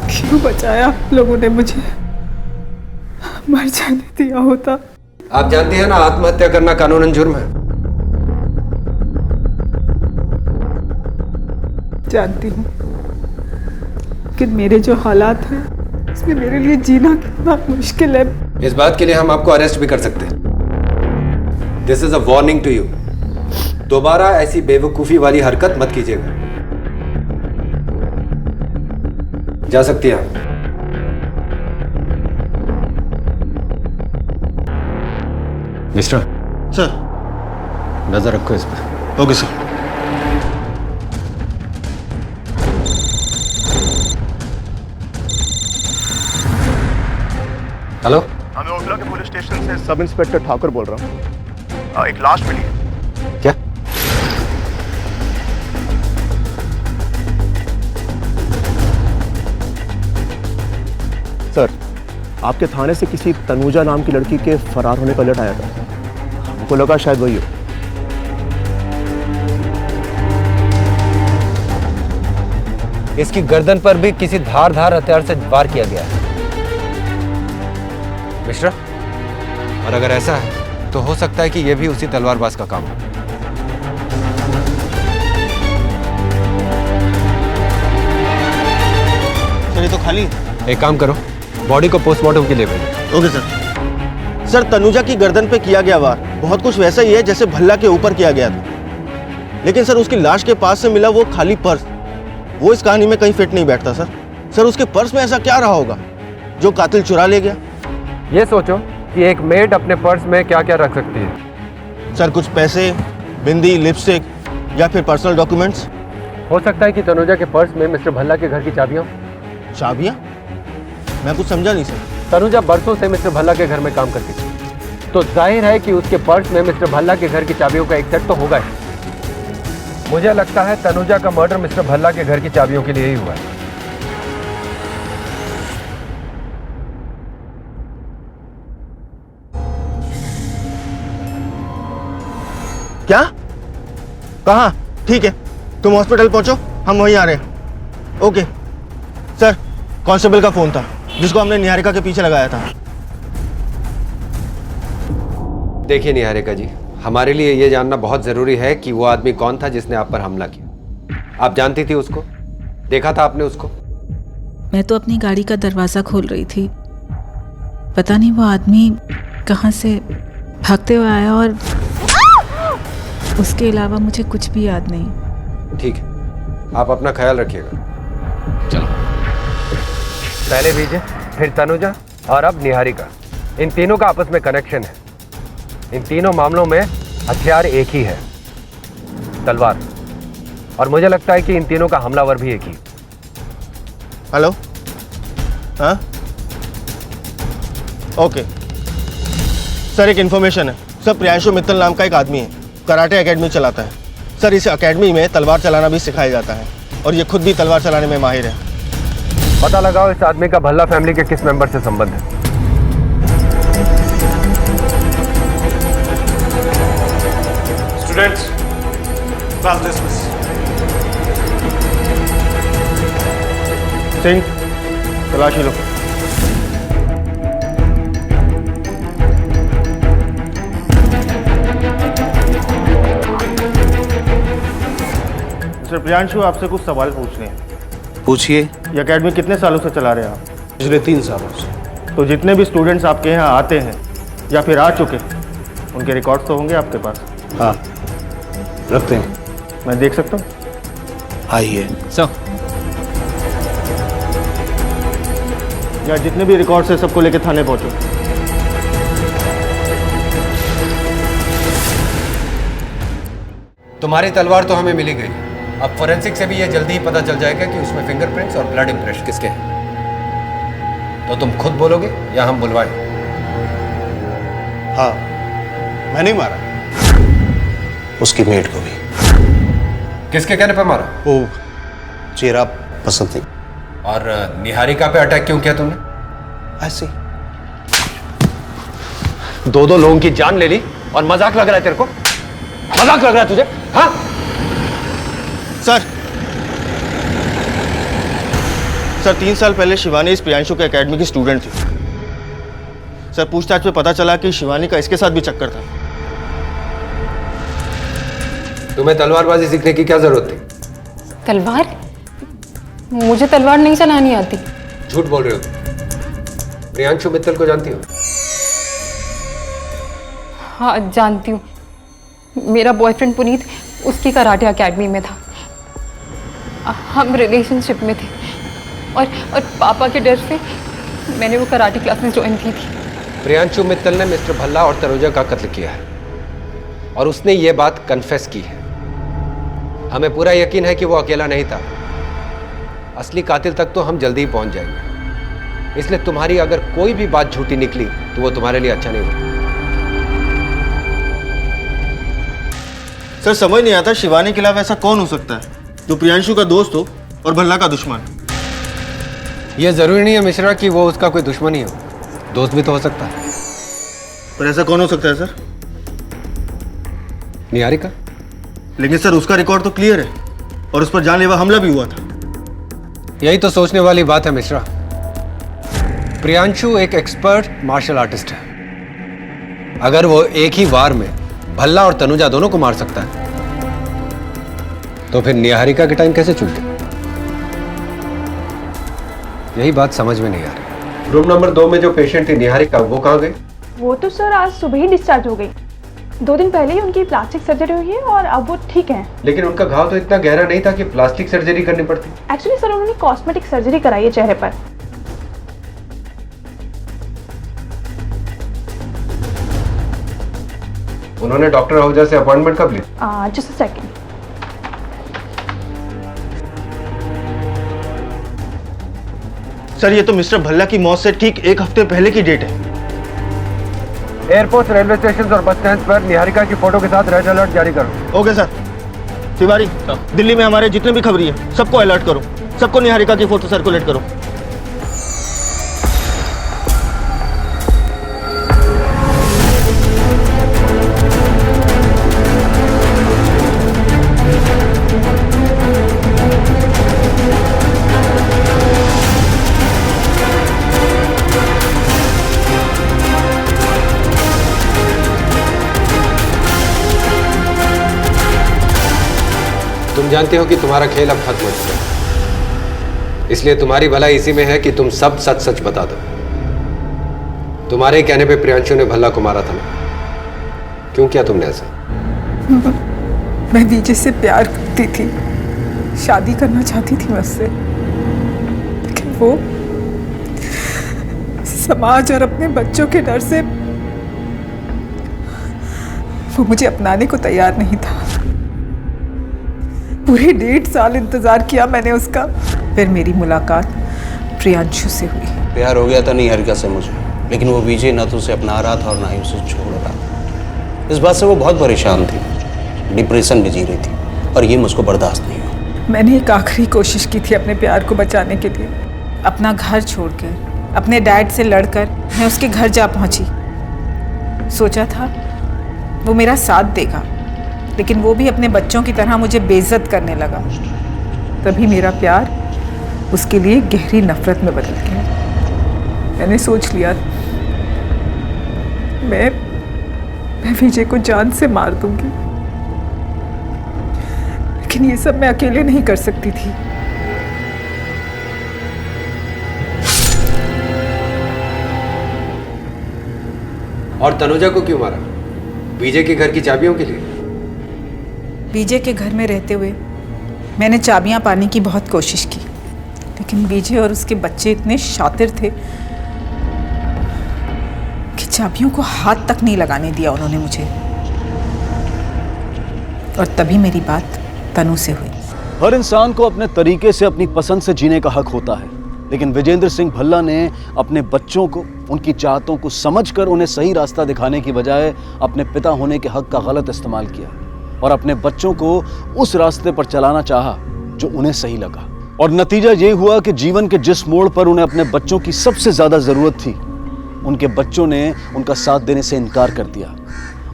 क्यों बचाया आप लोगों ने मुझे? मर जाने दिया होता। आप जानती हैं ना, आत्महत्या करना कानूनन जुर्म है। जानती हूँ, लेकिन मेरे जो हालात हैं इसमें मेरे लिए जीना कितना मुश्किल है। इस बात के लिए हम आपको अरेस्ट भी कर सकते हैं। This is a warning to you. दोबारा ऐसी बेवकूफी वाली हरकत मत कीजिएगा। जा सकती हैं आप। मिस्टर सर, नजर रखो इस पर। Okay sir. हेलो, हमें ओखला के पुलिस स्टेशन से सब इंस्पेक्टर ठाकुर बोल रहा हूँ। एक लाश मिली है। क्या? सर, आपके थाने से किसी तनुजा नाम की लड़की के फरार होने का अलर्ट आया था। हमको लगा शायद वही हो। इसकी गर्दन पर भी किसी धारदार हथियार से वार किया गया है मिश्रा, और अगर ऐसा है तो हो सकता है कि यह भी उसी तलवारबाज का काम हो। सर ये तो खाली। एक काम करो, बॉडी को पोस्टमार्टम के लिए भेजो। Okay sir. सर तनुजा की गर्दन पे किया गया वार बहुत कुछ वैसा ही है जैसे भल्ला के ऊपर किया गया था, लेकिन सर उसकी लाश के पास से मिला वो खाली पर्स, वो इस कहानी में कहीं फिट नहीं बैठता सर। सर उसके पर्स में ऐसा क्या रहा होगा जो कातिल चुरा ले गया? ये सोचो कि एक मेड अपने पर्स में क्या क्या रख सकती है। सर कुछ पैसे, बिंदी, लिपस्टिक या फिर पर्सनल डॉक्यूमेंट्स। हो सकता है कि तनुजा के पर्स में मिस्टर भल्ला के घर की चाबियां। चाबियां? मैं कुछ समझा नहीं सर। तनुजा बरसों से मिस्टर भल्ला के घर में काम करती थी, तो जाहिर है कि उसके पर्स में मिस्टर भल्ला के घर की चाबियों का एक सेट तो होगा ही। मुझे लगता है तनुजा का मर्डर मिस्टर भल्ला के घर की चाबियों के लिए ही हुआ है। क्या? कहाँ? ठीक है, तुम हॉस्पिटल पहुंचो, हम वहीं आ रहे हैं। ओके सर, कांस्टेबल का फोन था जिसको हमने निहारिका के पीछे लगाया था। देखिए निहारिका जी, हमारे लिए यह जानना बहुत जरूरी है कि वो आदमी कौन था जिसने आप पर हमला किया। आप जानती थी उसको? देखा था आपने उसको? मैं तो अपनी गाड़ी का दरवाजा खोल रही थी, पता नहीं वो आदमी कहाँ से भागते हुए आया, और उसके अलावा मुझे कुछ भी याद नहीं। ठीक है, आप अपना ख्याल रखिएगा। चलो, पहले विजय, फिर तनुजा और अब निहारिका, इन तीनों का आपस में कनेक्शन है। इन तीनों मामलों में हथियार एक ही है, तलवार, और मुझे लगता है कि इन तीनों का हमलावर भी एक ही। हेलो, हाँ ओके सर, एक इन्फॉर्मेशन है सर। प्रियांशु मित्तल नाम का एक आदमी है, कराटे एकेडमी चलाता है सर। इस एकेडमी में तलवार चलाना भी सिखाया जाता है और ये खुद भी तलवार चलाने में माहिर है। पता लगाओ इस आदमी का भल्ला फैमिली के किस मेंबर से संबंध है। Students, class dismiss. सिंह, तलाशी लो। मिस्टर प्रियांशु, आपसे कुछ सवाल पूछने हैं। पूछिए। ये एकेडमी कितने सालों से चला रहे हैं आप? पिछले 3 सालों से। तो जितने भी स्टूडेंट्स आपके यहाँ आते हैं या फिर आ चुके, उनके रिकॉर्ड्स तो होंगे आपके पास? हाँ, रखते हैं। मैं देख सकता हूँ? आइए। सर, या जितने भी रिकॉर्ड्स है सबको लेके थाने पहुँचो। तुम्हारी तलवार तो हमें मिली गई, अब फोरेंसिक से भी ये जल्दी ही पता चल जाएगा कि उसमें फिंगरप्रिंट्स और ब्लड इंप्रेशन किसके हैं। तो तुम खुद बोलोगे या हम बुलवाएं? हाँ, मैंने मारा, उसकी मेड को भी। किसके कहने पे मारा? वो चेहरा पसंद नहीं। और निहारिका पे अटैक क्यों किया तुमने? ऐसे दो लोगों की जान ले ली और मजाक लग रहा है तेरे को? मजाक लग रहा है तुझे? हाँ सर, 3 साल पहले शिवानी इस प्रियांशु के एकेडमी की स्टूडेंट थी सर। पूछताछ में पता चला कि शिवानी का इसके साथ भी चक्कर था। तुम्हें तलवारबाजी सीखने की क्या जरूरत थी? तलवार? मुझे तलवार नहीं चलानी आती। झूठ बोल रहे हो। प्रियांशु मित्तल को जानती हो? हाँ जानती हूँ, मेरा बॉयफ्रेंड पुनीत उसकी कराटे एकेडमी में था। हम रिलेशनशिप में थे और पापा के डर से मैंने वो कराटे क्लासेस ज्वाइन की थी। प्रियांशु मित्तल ने मिस्टर भल्ला और तनुजा का कत्ल किया है और उसने ये बात कन्फेस की है। हमें पूरा यकीन है कि वो अकेला नहीं था। असली कातिल तक तो हम जल्दी ही पहुंच जाएंगे, इसलिए तुम्हारी अगर कोई भी बात झूठी निकली तो वो तुम्हारे लिए अच्छा नहीं होगा। सर समझ नहीं आता शिवानी के अलावा ऐसा कौन हो सकता है जो प्रियांशु का दोस्त हो और भल्ला का दुश्मन। ये जरूरी नहीं है मिश्रा कि वो उसका कोई दुश्मन ही हो, दोस्त भी तो हो सकता है। पर ऐसा कौन हो सकता है सर? निहारिका। लेकिन सर उसका रिकॉर्ड तो क्लियर है और उस पर जानलेवा हमला भी हुआ था। यही तो सोचने वाली बात है मिश्रा। प्रियांशु एक एक्सपर्ट मार्शल आर्टिस्ट है। अगर वो एक ही वार में भल्ला और तनुजा दोनों को मार सकता है तो फिर निहारिका के टाइम कैसे चूक गया? यही बात समझ में नहीं आ रही। रूम नंबर 2 में जो पेशेंट थी निहारिका, वो कहाँ गई? वो तो सर आज सुबह ही डिस्चार्ज हो गई। 2 दिन पहले ही उनकी प्लास्टिक सर्जरी हुई है और अब वो ठीक हैं। लेकिन उनका घाव तो इतना गहरा नहीं था कि प्लास्टिक सर्जरी करनी पड़ती। एक्चुअली सर उन्होंने कॉस्मेटिक सर्जरी कराई है चेहरे पर। उन्होंने डॉक्टर आहूजा से अपॉइंटमेंट कब ली? Just a second. सर ये तो मिस्टर भल्ला की मौत से ठीक 1 हफ्ते पहले की डेट है। एयरपोर्ट, रेलवे स्टेशन और बस स्टैंड पर निहारिका की फोटो के साथ रेड अलर्ट जारी करो। Okay sir. तिवारी, दिल्ली में हमारे जितने भी खबरी है सबको अलर्ट करो, सबको निहारिका की फोटो सर्कुलेट करो। तुम जानते हो कि तुम्हारा खेल अब खत्म हो चुका है, इसलिए तुम्हारी भलाई इसी में है कि तुम सब सच सच बता दो। तुम्हारे कहने पे प्रियांशु ने भल्ला को मारा था ना? क्यों किया तुमने ऐसा? मैं विजय से प्यार करती थी, शादी करना चाहती थी मुझसे, लेकिन वो समाज और अपने बच्चों के डर से वो मुझे अपनाने को तैयार नहीं था। पूरे 1.5 साल इंतजार किया मैंने उसका। फिर मेरी मुलाकात प्रियांशु से हुई। प्यार हो गया था निहारिका से मुझे, लेकिन वो विजय ना तो उसे अपना रहा था और ना ही उसे छोड़ रहा। इस बात से वो बहुत परेशान थी, डिप्रेशन में जी रही थी और ये मुझको बर्दाश्त नहीं हुआ। मैंने एक आखिरी कोशिश की थी अपने प्यार को बचाने के लिए। अपना घर छोड़कर, अपने डैड से लड़कर मैं उसके घर जा पहुंची। सोचा था वो मेरा साथ देगा, लेकिन वो भी अपने बच्चों की तरह मुझे बेइज्जत करने लगा। तभी मेरा प्यार उसके लिए गहरी नफरत में बदल गया। मैंने सोच लिया मैं विजय को जान से मार दूंगी, लेकिन ये सब मैं अकेले नहीं कर सकती थी। और तनुजा को क्यों मारा? विजय के घर की चाबियों के लिए? विजय के घर में रहते हुए मैंने चाबियां पाने की बहुत कोशिश की, लेकिन विजय और उसके बच्चे इतने शातिर थे कि चाबियों को हाथ तक नहीं लगाने दिया उन्होंने मुझे। और तभी मेरी बात तनु से हुई। हर इंसान को अपने तरीके से अपनी पसंद से जीने का हक होता है, लेकिन विजेंद्र सिंह भल्ला ने अपने बच्चों को, उनकी चाहतों को समझकर उन्हें सही रास्ता दिखाने की बजाय अपने पिता होने के हक का गलत इस्तेमाल किया और अपने बच्चों को उस रास्ते पर चलाना चाहा जो उन्हें सही लगा। और नतीजा ये हुआ कि जीवन के जिस मोड़ पर उन्हें अपने बच्चों की सबसे ज्यादा जरूरत थी, उनके बच्चों ने उनका साथ देने से इनकार कर दिया।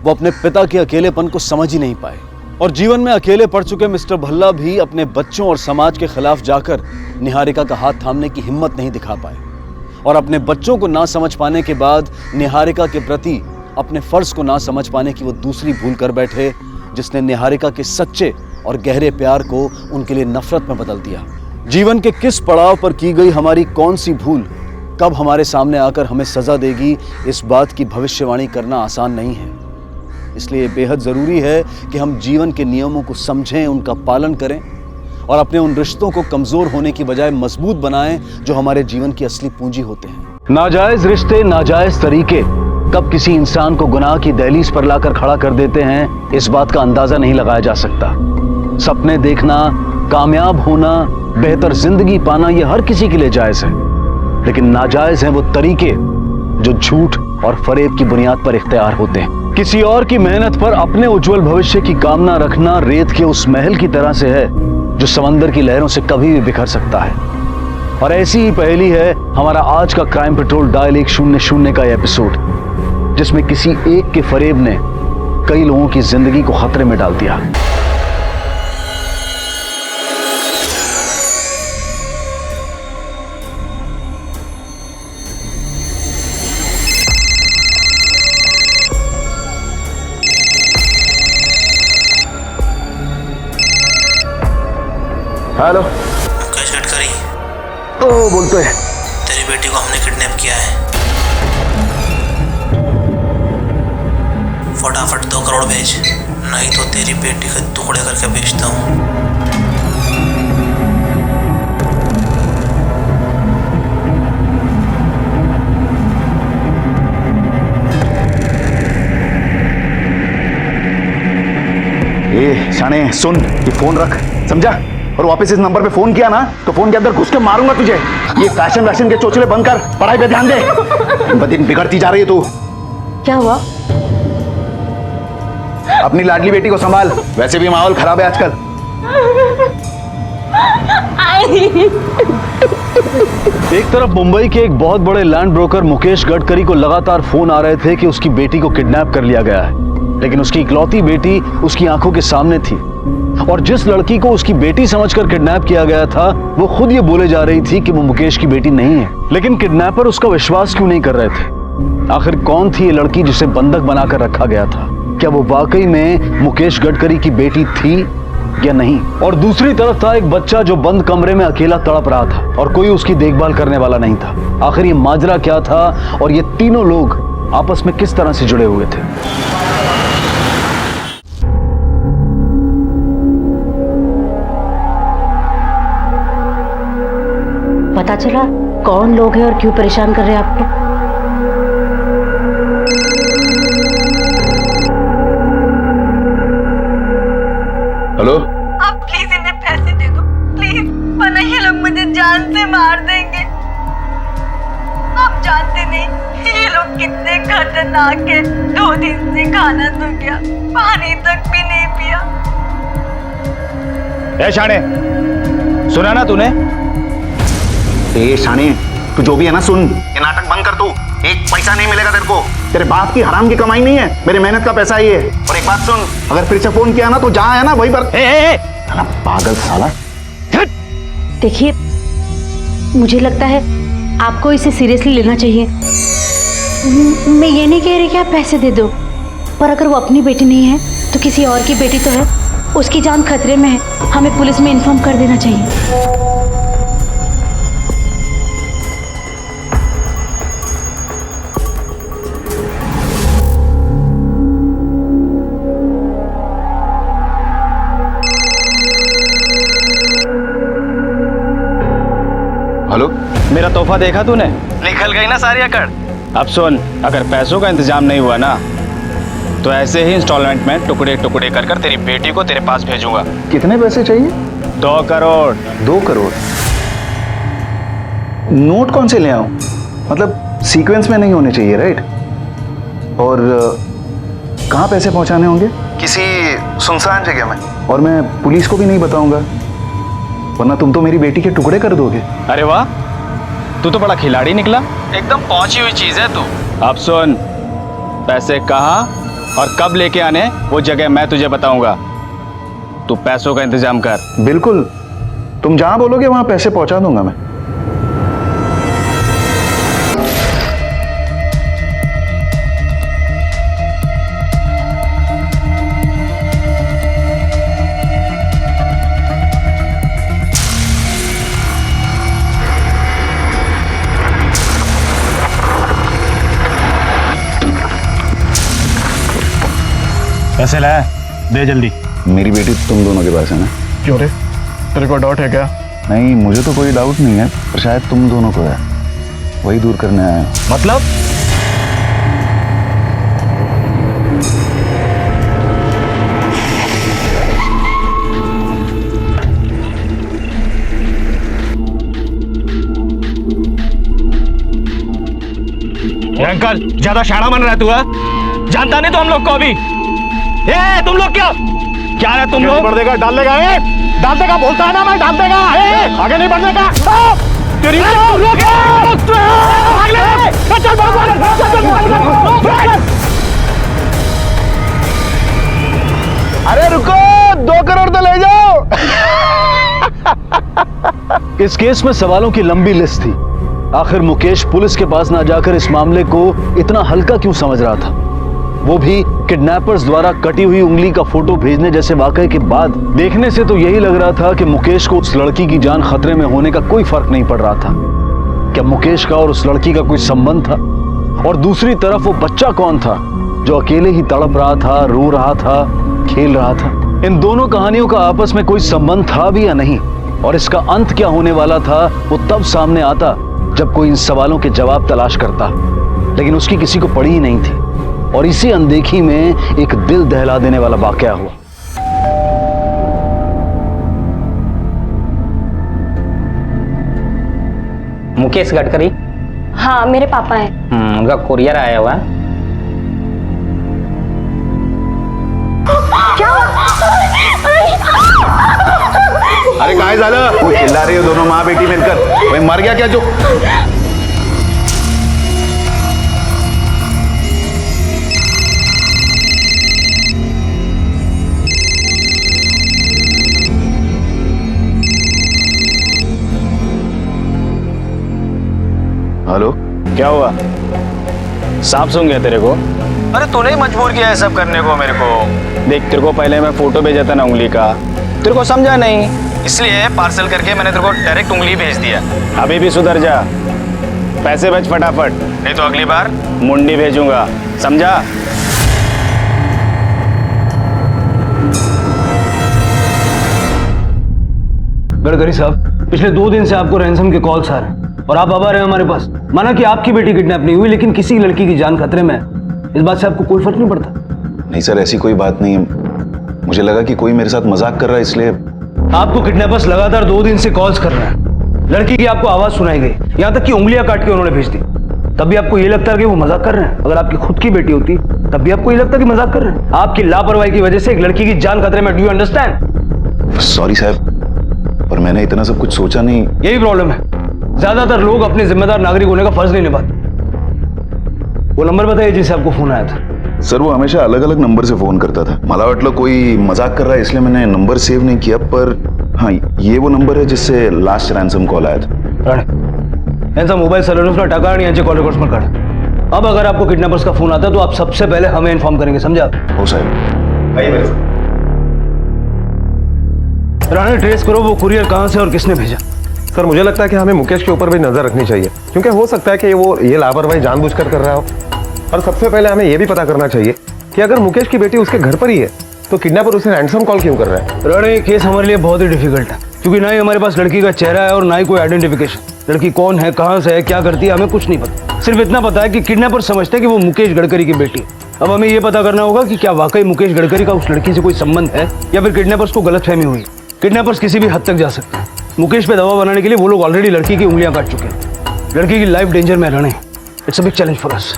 वो अपने पिता के अकेलेपन को समझ ही नहीं पाए और जीवन में अकेले पड़ चुके मिस्टर भल्ला भी अपने बच्चों और समाज के खिलाफ जाकर निहारिका का हाथ थामने की हिम्मत नहीं दिखा पाए। और अपने बच्चों को ना समझ पाने के बाद निहारिका के प्रति अपने फर्ज को ना समझ पाने की वो दूसरी भूल कर बैठे, जिसने निहारिका के सच्चे और गहरे प्यार को उनके लिए नफरत में बदल दिया। जीवन के किस पड़ाव पर की गई हमारी कौन सी भूल कब हमारे सामने आकर हमें सजा देगी, इस बात की भविष्यवाणी करना आसान नहीं है। इसलिए बेहद जरूरी है कि हम जीवन के नियमों को समझें, उनका पालन करें और अपने उन रिश्तों को कमजोर होने की बजाय मजबूत बनाएं जो हमारे जीवन की असली पूंजी होते हैं। नाजायज रिश्ते, नाजायज तरीके कब किसी इंसान को गुनाह की दहलीज पर लाकर खड़ा कर देते हैं, इस बात का अंदाजा नहीं लगाया जा सकता। सपने देखना, कामयाब होना, बेहतर जिंदगी पाना, यह हर किसी के लिए जायज है, लेकिन नाजायज हैं वो तरीके जो झूठ और फरेब की बुनियाद पर इख्तियार होते हैं। किसी और की मेहनत पर अपने उज्जवल भविष्य की कामना रखना रेत के उस महल की तरह से है जो समंदर की लहरों से कभी भी बिखर सकता है। और ऐसी ही पहेली है हमारा आज का क्राइम पेट्रोल डायल 100 का एपिसोड, जिसमें किसी एक के फरेब ने कई लोगों की जिंदगी को खतरे में डाल दिया। हेलो मुकेश गडकरी। ओ बोलते हैं। तेरी बेटी को हमने किडनैप किया है। फटाफट 2 करोड़ भेज, नहीं तो तेरी बेटी के टुकड़े करके भेजता हूँ। ए शाने सुन, ये फोन रख, समझा? और वापस इस नंबर पे फोन किया ना तो फोन के अंदर घुस के मारूंगा तुझे। ये फैशन के चोचले बंद कर, पढ़ाई पे ध्यान दे। दिन ब दिन बिगड़ती जा रही है तू। क्या हुआ? अपनी लाडली बेटी को संभाल, वैसे भी माहौल खराब है आजकल। एक तरफ मुंबई के एक बहुत बड़े लैंड ब्रोकर मुकेश गडकरी को लगातार फोन आ रहे थे कि उसकी बेटी को किडनैप कर लिया गया है, लेकिन उसकी इकलौती बेटी उसकी आंखों के सामने थी। और जिस लड़की को उसकी बेटी समझकर किडनैप किया गया था, वो खुद ये बोले जा रही थी कि वो मुकेश की बेटी नहीं है। लेकिन किडनैपर उसका विश्वास क्यों नहीं कर रहे थे? आखिर कौन थी ये लड़की जिसे बंधक बनाकर रखा गया था? क्या वो वाकई में मुकेश गडकरी की बेटी थी या नहीं? और दूसरी तरफ था एक बच्चा जो बंद कमरे में अकेला तड़प रहा था और कोई उसकी देखभाल करने वाला नहीं था। आखिर ये माजरा क्या था और ये तीनों लोग आपस में किस तरह से जुड़े हुए थे? पता चला कौन लोग हैं और क्यों परेशान कर रहे हैं आपको? हेलो, आप प्लीज इन्हें पैसे दे दो, प्लीज, वरना ये लोग मुझे जान से मार देंगे। आप जानते नहीं ये लोग कितने खतरनाक है। 2 दिन से खाना तो गया, पानी तक भी नहीं पिया। ए शाने, सुना ना तूने? ए शाने, तू जो भी है ना सुन, ये नाटक बंद कर। तू एक पैसा नहीं मिलेगा तेरे को, तेरे बाप की हराम की कमाई नहीं है, मेरी मेहनत का पैसा ही है। और एक बात सुन, अगर फिर से फोन किया ना तो जहां है ना वहीं पर। साला पागल साला। देखिए, मुझे लगता है आपको इसे सीरियसली लेना चाहिए। मैं ये नहीं कह रही कि आप पैसे दे दो, पर अगर वो अपनी बेटी नहीं है तो किसी और की बेटी तो है, उसकी जान खतरे में है, हमें पुलिस में इन्फॉर्म कर देना चाहिए। हेलो, मेरा तोहफा देखा तूने? निकल गई ना सारी अकड़। अब सुन, अगर पैसों का इंतजाम नहीं हुआ ना तो ऐसे ही इंस्टॉलमेंट में टुकड़े टुकड़े कर तेरी बेटी को तेरे पास भेजूंगा। कितने पैसे चाहिए? 2 करोड़। 2 करोड़? नोट कौन से ले आऊं? मतलब सीक्वेंस में नहीं होने चाहिए, राइट? और कहाँ पैसे पहुंचाने होंगे? किसी सुनसान जगह में। और मैं पुलिस को भी नहीं बताऊंगा, वरना तुम तो मेरी बेटी के टुकड़े कर दोगे। अरे वाह, तू तो बड़ा खिलाड़ी निकला, एकदम पहुंची हुई चीज है तू। अब सुन, पैसे कहाँ और कब लेके आने वो जगह मैं तुझे बताऊंगा, तू पैसों का इंतजाम कर। बिल्कुल, तुम जहां बोलोगे वहां पैसे पहुंचा दूंगा मैं। पैसे लाया? दे जल्दी। मेरी बेटी तुम दोनों के पास है ना? क्यों रे, तेरे को डाउट है क्या? नहीं, मुझे तो कोई डाउट नहीं है, पर शायद तुम दोनों को है, वही दूर करने आया हूं। मतलब? अंकल, ज्यादा शाना बन रहा है तू? जानता नहीं तो हम लोग को अभी। ए, तुम लोग क्या है तुम लोग? बढ़ देगा, डाल देगा, डाल देगा, बोलता है ना मैं, डाल देगा। आगे नहीं बढ़ने का। अरे रुको, 2 करोड़ तो ले जाओ। इस केस में सवालों की लंबी लिस्ट थी। आखिर मुकेश पुलिस के पास ना जाकर इस मामले को इतना हल्का क्यों समझ रहा था, वो भी किडनैपर्स द्वारा कटी हुई उंगली का फोटो भेजने जैसे वाकये के बाद। देखने से तो यही लग रहा था कि मुकेश को उस लड़की की जान खतरे में होने का कोई फर्क नहीं पड़ रहा था। क्या मुकेश का और उस लड़की का कोई संबंध था? और दूसरी तरफ वो बच्चा कौन था जो अकेले ही तड़प रहा था, रो रहा था, खेल रहा था? इन दोनों कहानियों का आपस में कोई संबंध था भी या नहीं, और इसका अंत क्या होने वाला था वो तब सामने आता जब कोई इन सवालों के जवाब तलाश करता। लेकिन उसकी किसी को पड़ी ही नहीं थी, और इसी अनदेखी में एक दिल दहला देने वाला वाकया हुआ। मुकेश गडकरी? हाँ, मेरे पापा हैं। उनका कुरियर आया हुआ है। अरे काय झालं? वो चिल्ला रही हो दोनों माँ बेटी मिलकर। वही मर गया क्या जो? हेलो, क्या हुआ? सांप सूंघ गया तेरे को? अरे तूने ही मजबूर किया है सब करने को मेरे को। देख, तेरे को पहले मैं फोटो भेजा था ना उंगली का, तेरे को समझा नहीं, इसलिए पार्सल करके मैंने तेरे को डायरेक्ट उंगली भेज दिया। अभी भी सुधर जा, पैसे भेज फटाफट, नहीं तो अगली बार मुंडी भेजूंगा, समझा? गडकरी साहब, पिछले 2 दिन से आपको रैंसम के कॉल्स आ रहे हैं और आप आ रहे हैं हमारे पास। माना कि आपकी बेटी किडनैप नहीं हुई, लेकिन किसी लड़की की जान खतरे में है। इस बात से आपको कोई फर्क नहीं पड़ता? नहीं सर, ऐसी कोई बात नहीं है। मुझे लगा कि कोई मेरे साथ मजाक कर रहा है, इसलिए। आपको किडनैपर्स लगातार 2 दिन से कॉल्स कर रहे हैं। लड़की की आपको आवाज सुनाई गई, यहाँ तक कि उंगलियां काट के उन्होंने भेज दी। तब भी आपको ये लगता है कि वो मजाक कर रहे हैं। अगर आपकी खुद की बेटी होती तब भी आपको ये लगता कि मजाक कर रहे हैं। आपकी लापरवाही की वजह से एक लड़की की जान खतरे में। Do you understand? सॉरी साहब, पर मैंने इतना सब कुछ सोचा नहीं। यही प्रॉब्लम है, ज्यादातर लोग अपने जिम्मेदार नागरिक होने का फर्ज नहीं निभाते। वो नंबर बताइए जिससे आपको फोन आया था। सर, वो हमेशा अलग अलग नंबर से फोन करता था। मला वाटलं कोई मजाक कर रहा है, इसलिए मैंने नंबर सेव नहीं किया। पर हाँ, ये वो नंबर है जिससे लास्ट रैंसम कॉल आया था। यांचा मोबाईल सर्व्हरला टाका आणि यांचे कॉल रेकॉर्ड्स पण काढा। अब अगर आपको किडनैपर्स का फोन आता है तो आप सबसे पहले हमें इन्फॉर्म करेंगे, समझा? हो साहब, आइए मेरे साथ। राणे, ट्रेस करो वो कुरियर कहाँ से और किसने भेजा। सर, मुझे लगता है कि हमें मुकेश के ऊपर भी नजर रखनी चाहिए, क्योंकि हो सकता है कि वो ये लापरवाही जानबूझकर कर रहा हो। और सबसे पहले हमें यह भी पता करना चाहिए कि अगर मुकेश की बेटी उसके घर पर ही है तो किडनैपर उसे रैंसम कॉल क्यों कर रहा है। राणे, केस हमारे लिए बहुत ही डिफिकल्ट है, क्योंकि ना ही हमारे पास लड़की का चेहरा है और ना ही कोई आइडेंटिफिकेशन। लड़की कौन है, कहाँ से है, क्या करती है, हमें कुछ नहीं पता। सिर्फ इतना पता है कि किडनैपर समझते हैं कि वो मुकेश गडकरी की बेटी है। अब हमें यह पता करना होगा कि क्या वाकई मुकेश गडकरी का उस लड़की से कोई संबंध है या फिर किडनैपर्स को गलतफहमी हुई। किडनैपर्स किसी भी हद तक जा सकते हैं। मुकेश पे दबाव बनाने के लिए वो लोग ऑलरेडी लड़की की उंगलियां काट चुके हैं। लड़की की लाइफ डेंजर में रहने। It's a big challenge for us.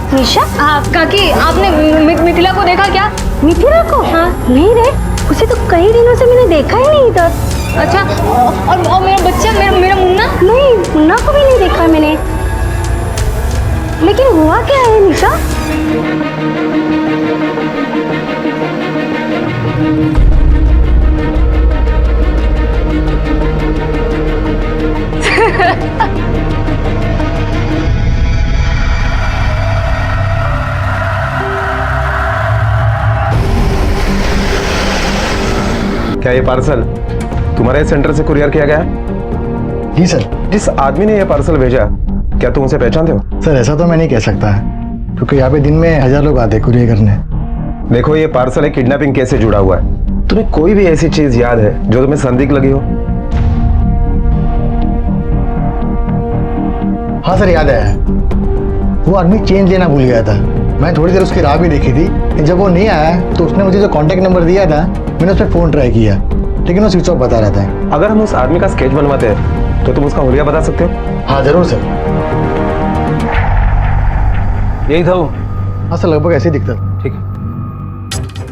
Nisha, काकी, आपने मिथिला को देखा क्या? मिथिला को? हाँ। नहीं रे, उसे तो कई दिनों से मैंने देखा ही नहीं था। अच्छा, और मेरा बच्चा, मेरा मुन्ना? नहीं, मुन्ना को भी नहीं देखा मैंने। लेकिन हुआ क्या है निशा? ये पार्सल तुम्हारे सेंटर से कुरियर किया गया है? जी सर। जिस आदमी ने ये पार्सल भेजा, क्या तुम उसे पहचानते हो? सर ऐसा तो मैं नहीं कह सकता है, क्योंकि यहाँ पे दिन में 1000 लोग आते कुरियर करने। देखो, ये पार्सल एक किडनैपिंग केस से जुड़ा हुआ है। तुम्हें कोई भी ऐसी चीज याद है जो तुम्हें संदिग्ध लगी हो? हाँ सर, याद है। वो आदमी चेंज लेना भूल गया था। मैं थोड़ी देर उसकी राह भी देखी थी। जब वो नहीं आया तो उसने मुझे जो कांटेक्ट नंबर दिया था, मैंने उस पर फोन ट्राई किया, लेकिन वो स्विच ऑफ बता रहा था। अगर हम उस आदमी का स्केच बनवाते हैं तो तुम उसका हुलिया बता सकते हो? हाँ जरूर सर। यही था वो? हाँ सर, लगभग ऐसे ही दिखता। ठीक है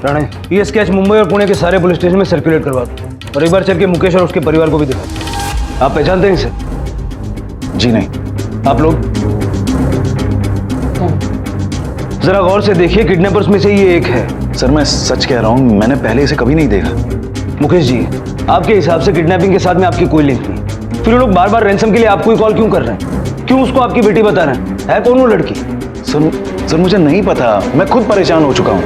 राणे, ये स्केच मुंबई और पुणे के सारे पुलिस स्टेशन में सर्कुलेट करवा दो, और एक बार चल के मुकेश और उसके परिवार को भी दिखा दो। आप पहचानते हैं इसे? जी नहीं। आप लोग जरा गौर से देखिए, किडनैपर्स में से ये एक है। सर मैं सच कह रहा हूँ, मैंने पहले इसे कभी नहीं देखा। मुकेश जी, आपके हिसाब से किडनैपिंग के साथ में आपकी कोई लिंक नहीं, फिर लोग बार बार रैंसम के लिए आपको ही कॉल क्यों कर रहे हैं? क्यों उसको आपकी बेटी बता रहे हैं? है कौन वो लड़की? सर मुझे नहीं पता, मैं खुद परेशान हो चुका हूँ।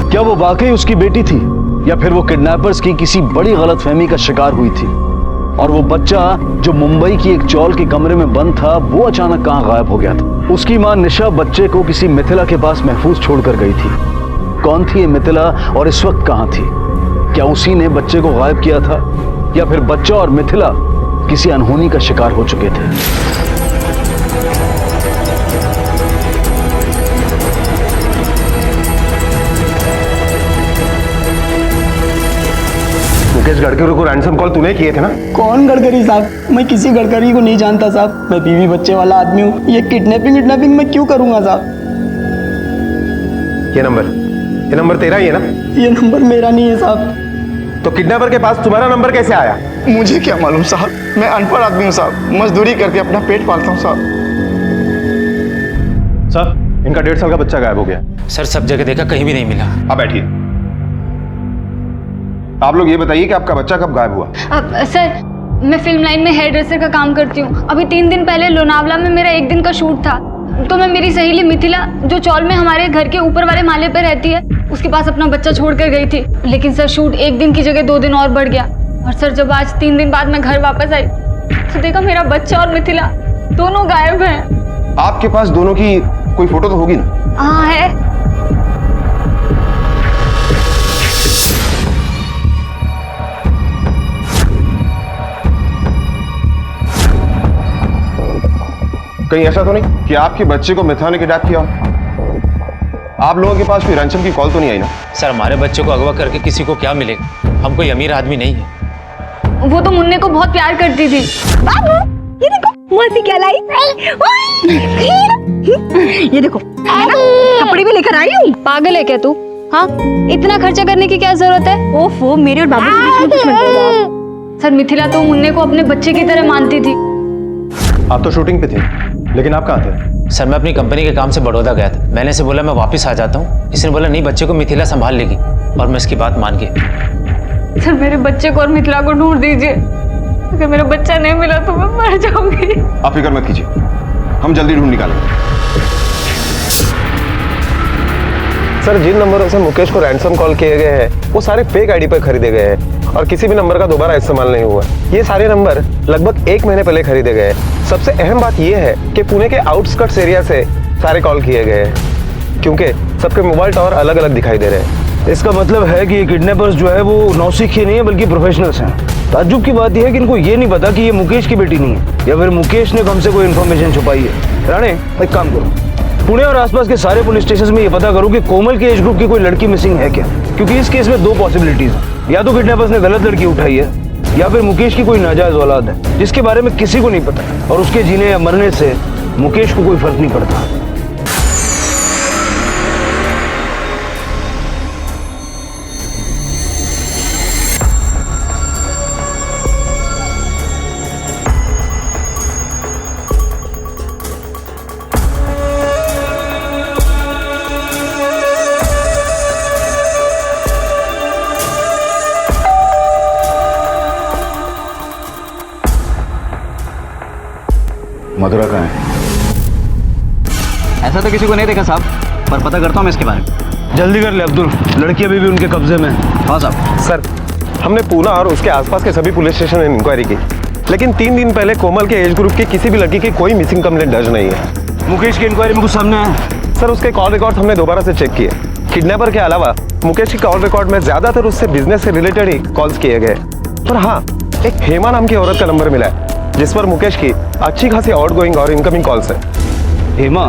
क्या वो वाकई उसकी बेटी थी, या फिर वो किडनैपर्स की किसी बड़ी गलतफहमी का शिकार हुई थी? और वो बच्चा जो मुंबई की एक चौल के कमरे में बंद था, वो अचानक कहां गायब हो गया था? उसकी मां निशा बच्चे को किसी मिथिला के पास महफूज छोड़कर गई थी। कौन थी ये मिथिला और इस वक्त कहां थी? क्या उसी ने बच्चे को गायब किया था, या फिर बच्चा और मिथिला किसी अनहोनी का शिकार हो चुके थे? मुकेश गडकरी को रैंसम कॉल तूने किए थे ना? कौन गडकरी साहब? मैं किसी गडकरी को नहीं जानता साहब। मैं बीवी बच्चे वाला आदमी हूँ। ये किडनैपिंग मैं क्यों करूंगा साहब? ये नंबर तेरा ही है ना? ये नंबर मेरा नहीं है साहब। तो किडनैपर के पास तुम्हारा नंबर कैसे आया? मुझे क्या मालूम साहब, मैं अनपढ़ आदमी हूँ साहब, मजदूरी करके अपना पेट पालता हूँ साहब। सर, इनका 1.5 साल का बच्चा गायब हो गया। सर सब जगह देखा, कहीं भी नहीं मिला। आप बैठिए। आप लोग ये बताइए कि आपका बच्चा कब गायब हुआ? सर, मैं फिल्म लाइन में हेयर ड्रेसर का काम करती हूँ। अभी 3 दिन पहले लोनावला में मेरा 1 दिन का शूट था, तो मैं मेरी सहेली मिथिला, जो चौल में हमारे घर के ऊपर वाले माले पर रहती है, उसके पास अपना बच्चा छोड़ कर गई थी। लेकिन सर, शूट 1 दिन की जगह 2 दिन और बढ़ गया। और सर, जब आज 3 दिन बाद मैं घर वापस आई तो देखा मेरा बच्चा और मिथिला दोनों गायब हैं। आपके पास दोनों की कोई फोटो तो होगी ना? हाँ है। कहीं ऐसा तो नहीं कि आपके बच्चे को मिथिला ने किडनैप किया? आप लोगों के पास कोई रैंसम की कॉल तो नहीं आई ना? सर, हमारे बच्चे को अगवा करके किसी को क्या मिलेगा? हम कोई अमीर आदमी नहीं है। वो तो मुन्ने को बहुत प्यार करती थी। बाबू, ये देखो मौसी क्या लाई। ये देखो कपड़े भी लेकर आई हूँ। पागल है क्या तू? हाँ, इतना खर्चा करने की क्या जरूरत है? ओफो, मेरे और बाबू के बीच में कुछ मत बोलो। सर, मिथिला तो मुन्ने को अपने बच्चे की तरह मानती थी। आप तो शूटिंग पे थे, लेकिन आप कहाँ थे? सर, मैं अपनी कंपनी के काम से बड़ौदा गया था। मैंने इसे बोला मैं वापस आ जाता हूँ। इसने बोला नहीं, बच्चे को मिथिला संभाल लेगी, और मैं इसकी बात मान गया। सर, मेरे बच्चे को और मिथिला को ढूंढ दीजिए। अगर मेरा बच्चा नहीं मिला तो मैं मर जाऊंगी। आप फिक्र मत कीजिए, हम जल्दी ढूंढ निकालेंगे। सर, जिन नंबरों से मुकेश को रैंसम कॉल किए गए हैं वो सारे फेक आईडी पर खरीदे गए हैं और किसी भी नंबर का दोबारा इस्तेमाल नहीं हुआ। ये सारे नंबर लगभग 1 महीने पहले खरीदे गए हैं। सबसे अहम बात यह है कि पुणे के आउटस्कर्ट्स एरिया से सारे कॉल किए गए हैं, क्योंकि सबके मोबाइल टावर अलग अलग दिखाई दे रहे हैं। इसका मतलब है कि ये किडनैपर्स जो है वो नौसिखिए नहीं है, बल्कि प्रोफेशनल्स हैं। ताज्जुब की बात यह है कि इनको ये नहीं पता कि ये मुकेश की बेटी नहीं है, या फिर मुकेश ने हमसे कोई इन्फॉर्मेशन छुपाई है। राणे, एक काम करो, पुणे और आसपास के सारे पुलिस स्टेशन में ये पता करो कि कोमल के एज ग्रुप की कोई लड़की मिसिंग है क्या, क्योंकि इस केस में 2 पॉसिबिलिटीज हैं। या तो किडनैपर्स ने गलत लड़की उठाई है, या फिर मुकेश की कोई नाजायज औलाद है जिसके बारे में किसी को नहीं पता, और उसके जीने या मरने से मुकेश को कोई फर्क नहीं पड़ता। मधुरा कहाँ है? ऐसा तो किसी को नहीं देखा साहब, पर पता करता हूँ मैं इसके बारे में। जल्दी कर ले अब्दुल, लड़की अभी भी उनके कब्जे में है। हाँ साहब। सर, हमने पूना और उसके आसपास के सभी पुलिस स्टेशन में इंक्वायरी की, लेकिन 3 दिन पहले कोमल के एज ग्रुप की किसी भी लड़की की कोई मिसिंग कंप्लेंट दर्ज नहीं है। मुकेश की इंक्वायरी में कुछ सामने आया? सर, उसके कॉल रिकॉर्ड हमने दोबारा से चेक किए। किडनैपर के अलावा मुकेश की कॉल रिकॉर्ड में ज्यादातर उससे बिजनेस से रिलेटेड ही कॉल्स किए गए। पर हाँ, एक हेमा नाम की औरत का नंबर मिला है जिस पर मुकेश की अच्छी खासी आउटगोइंग और इनकमिंग कॉल्स है। हेमा?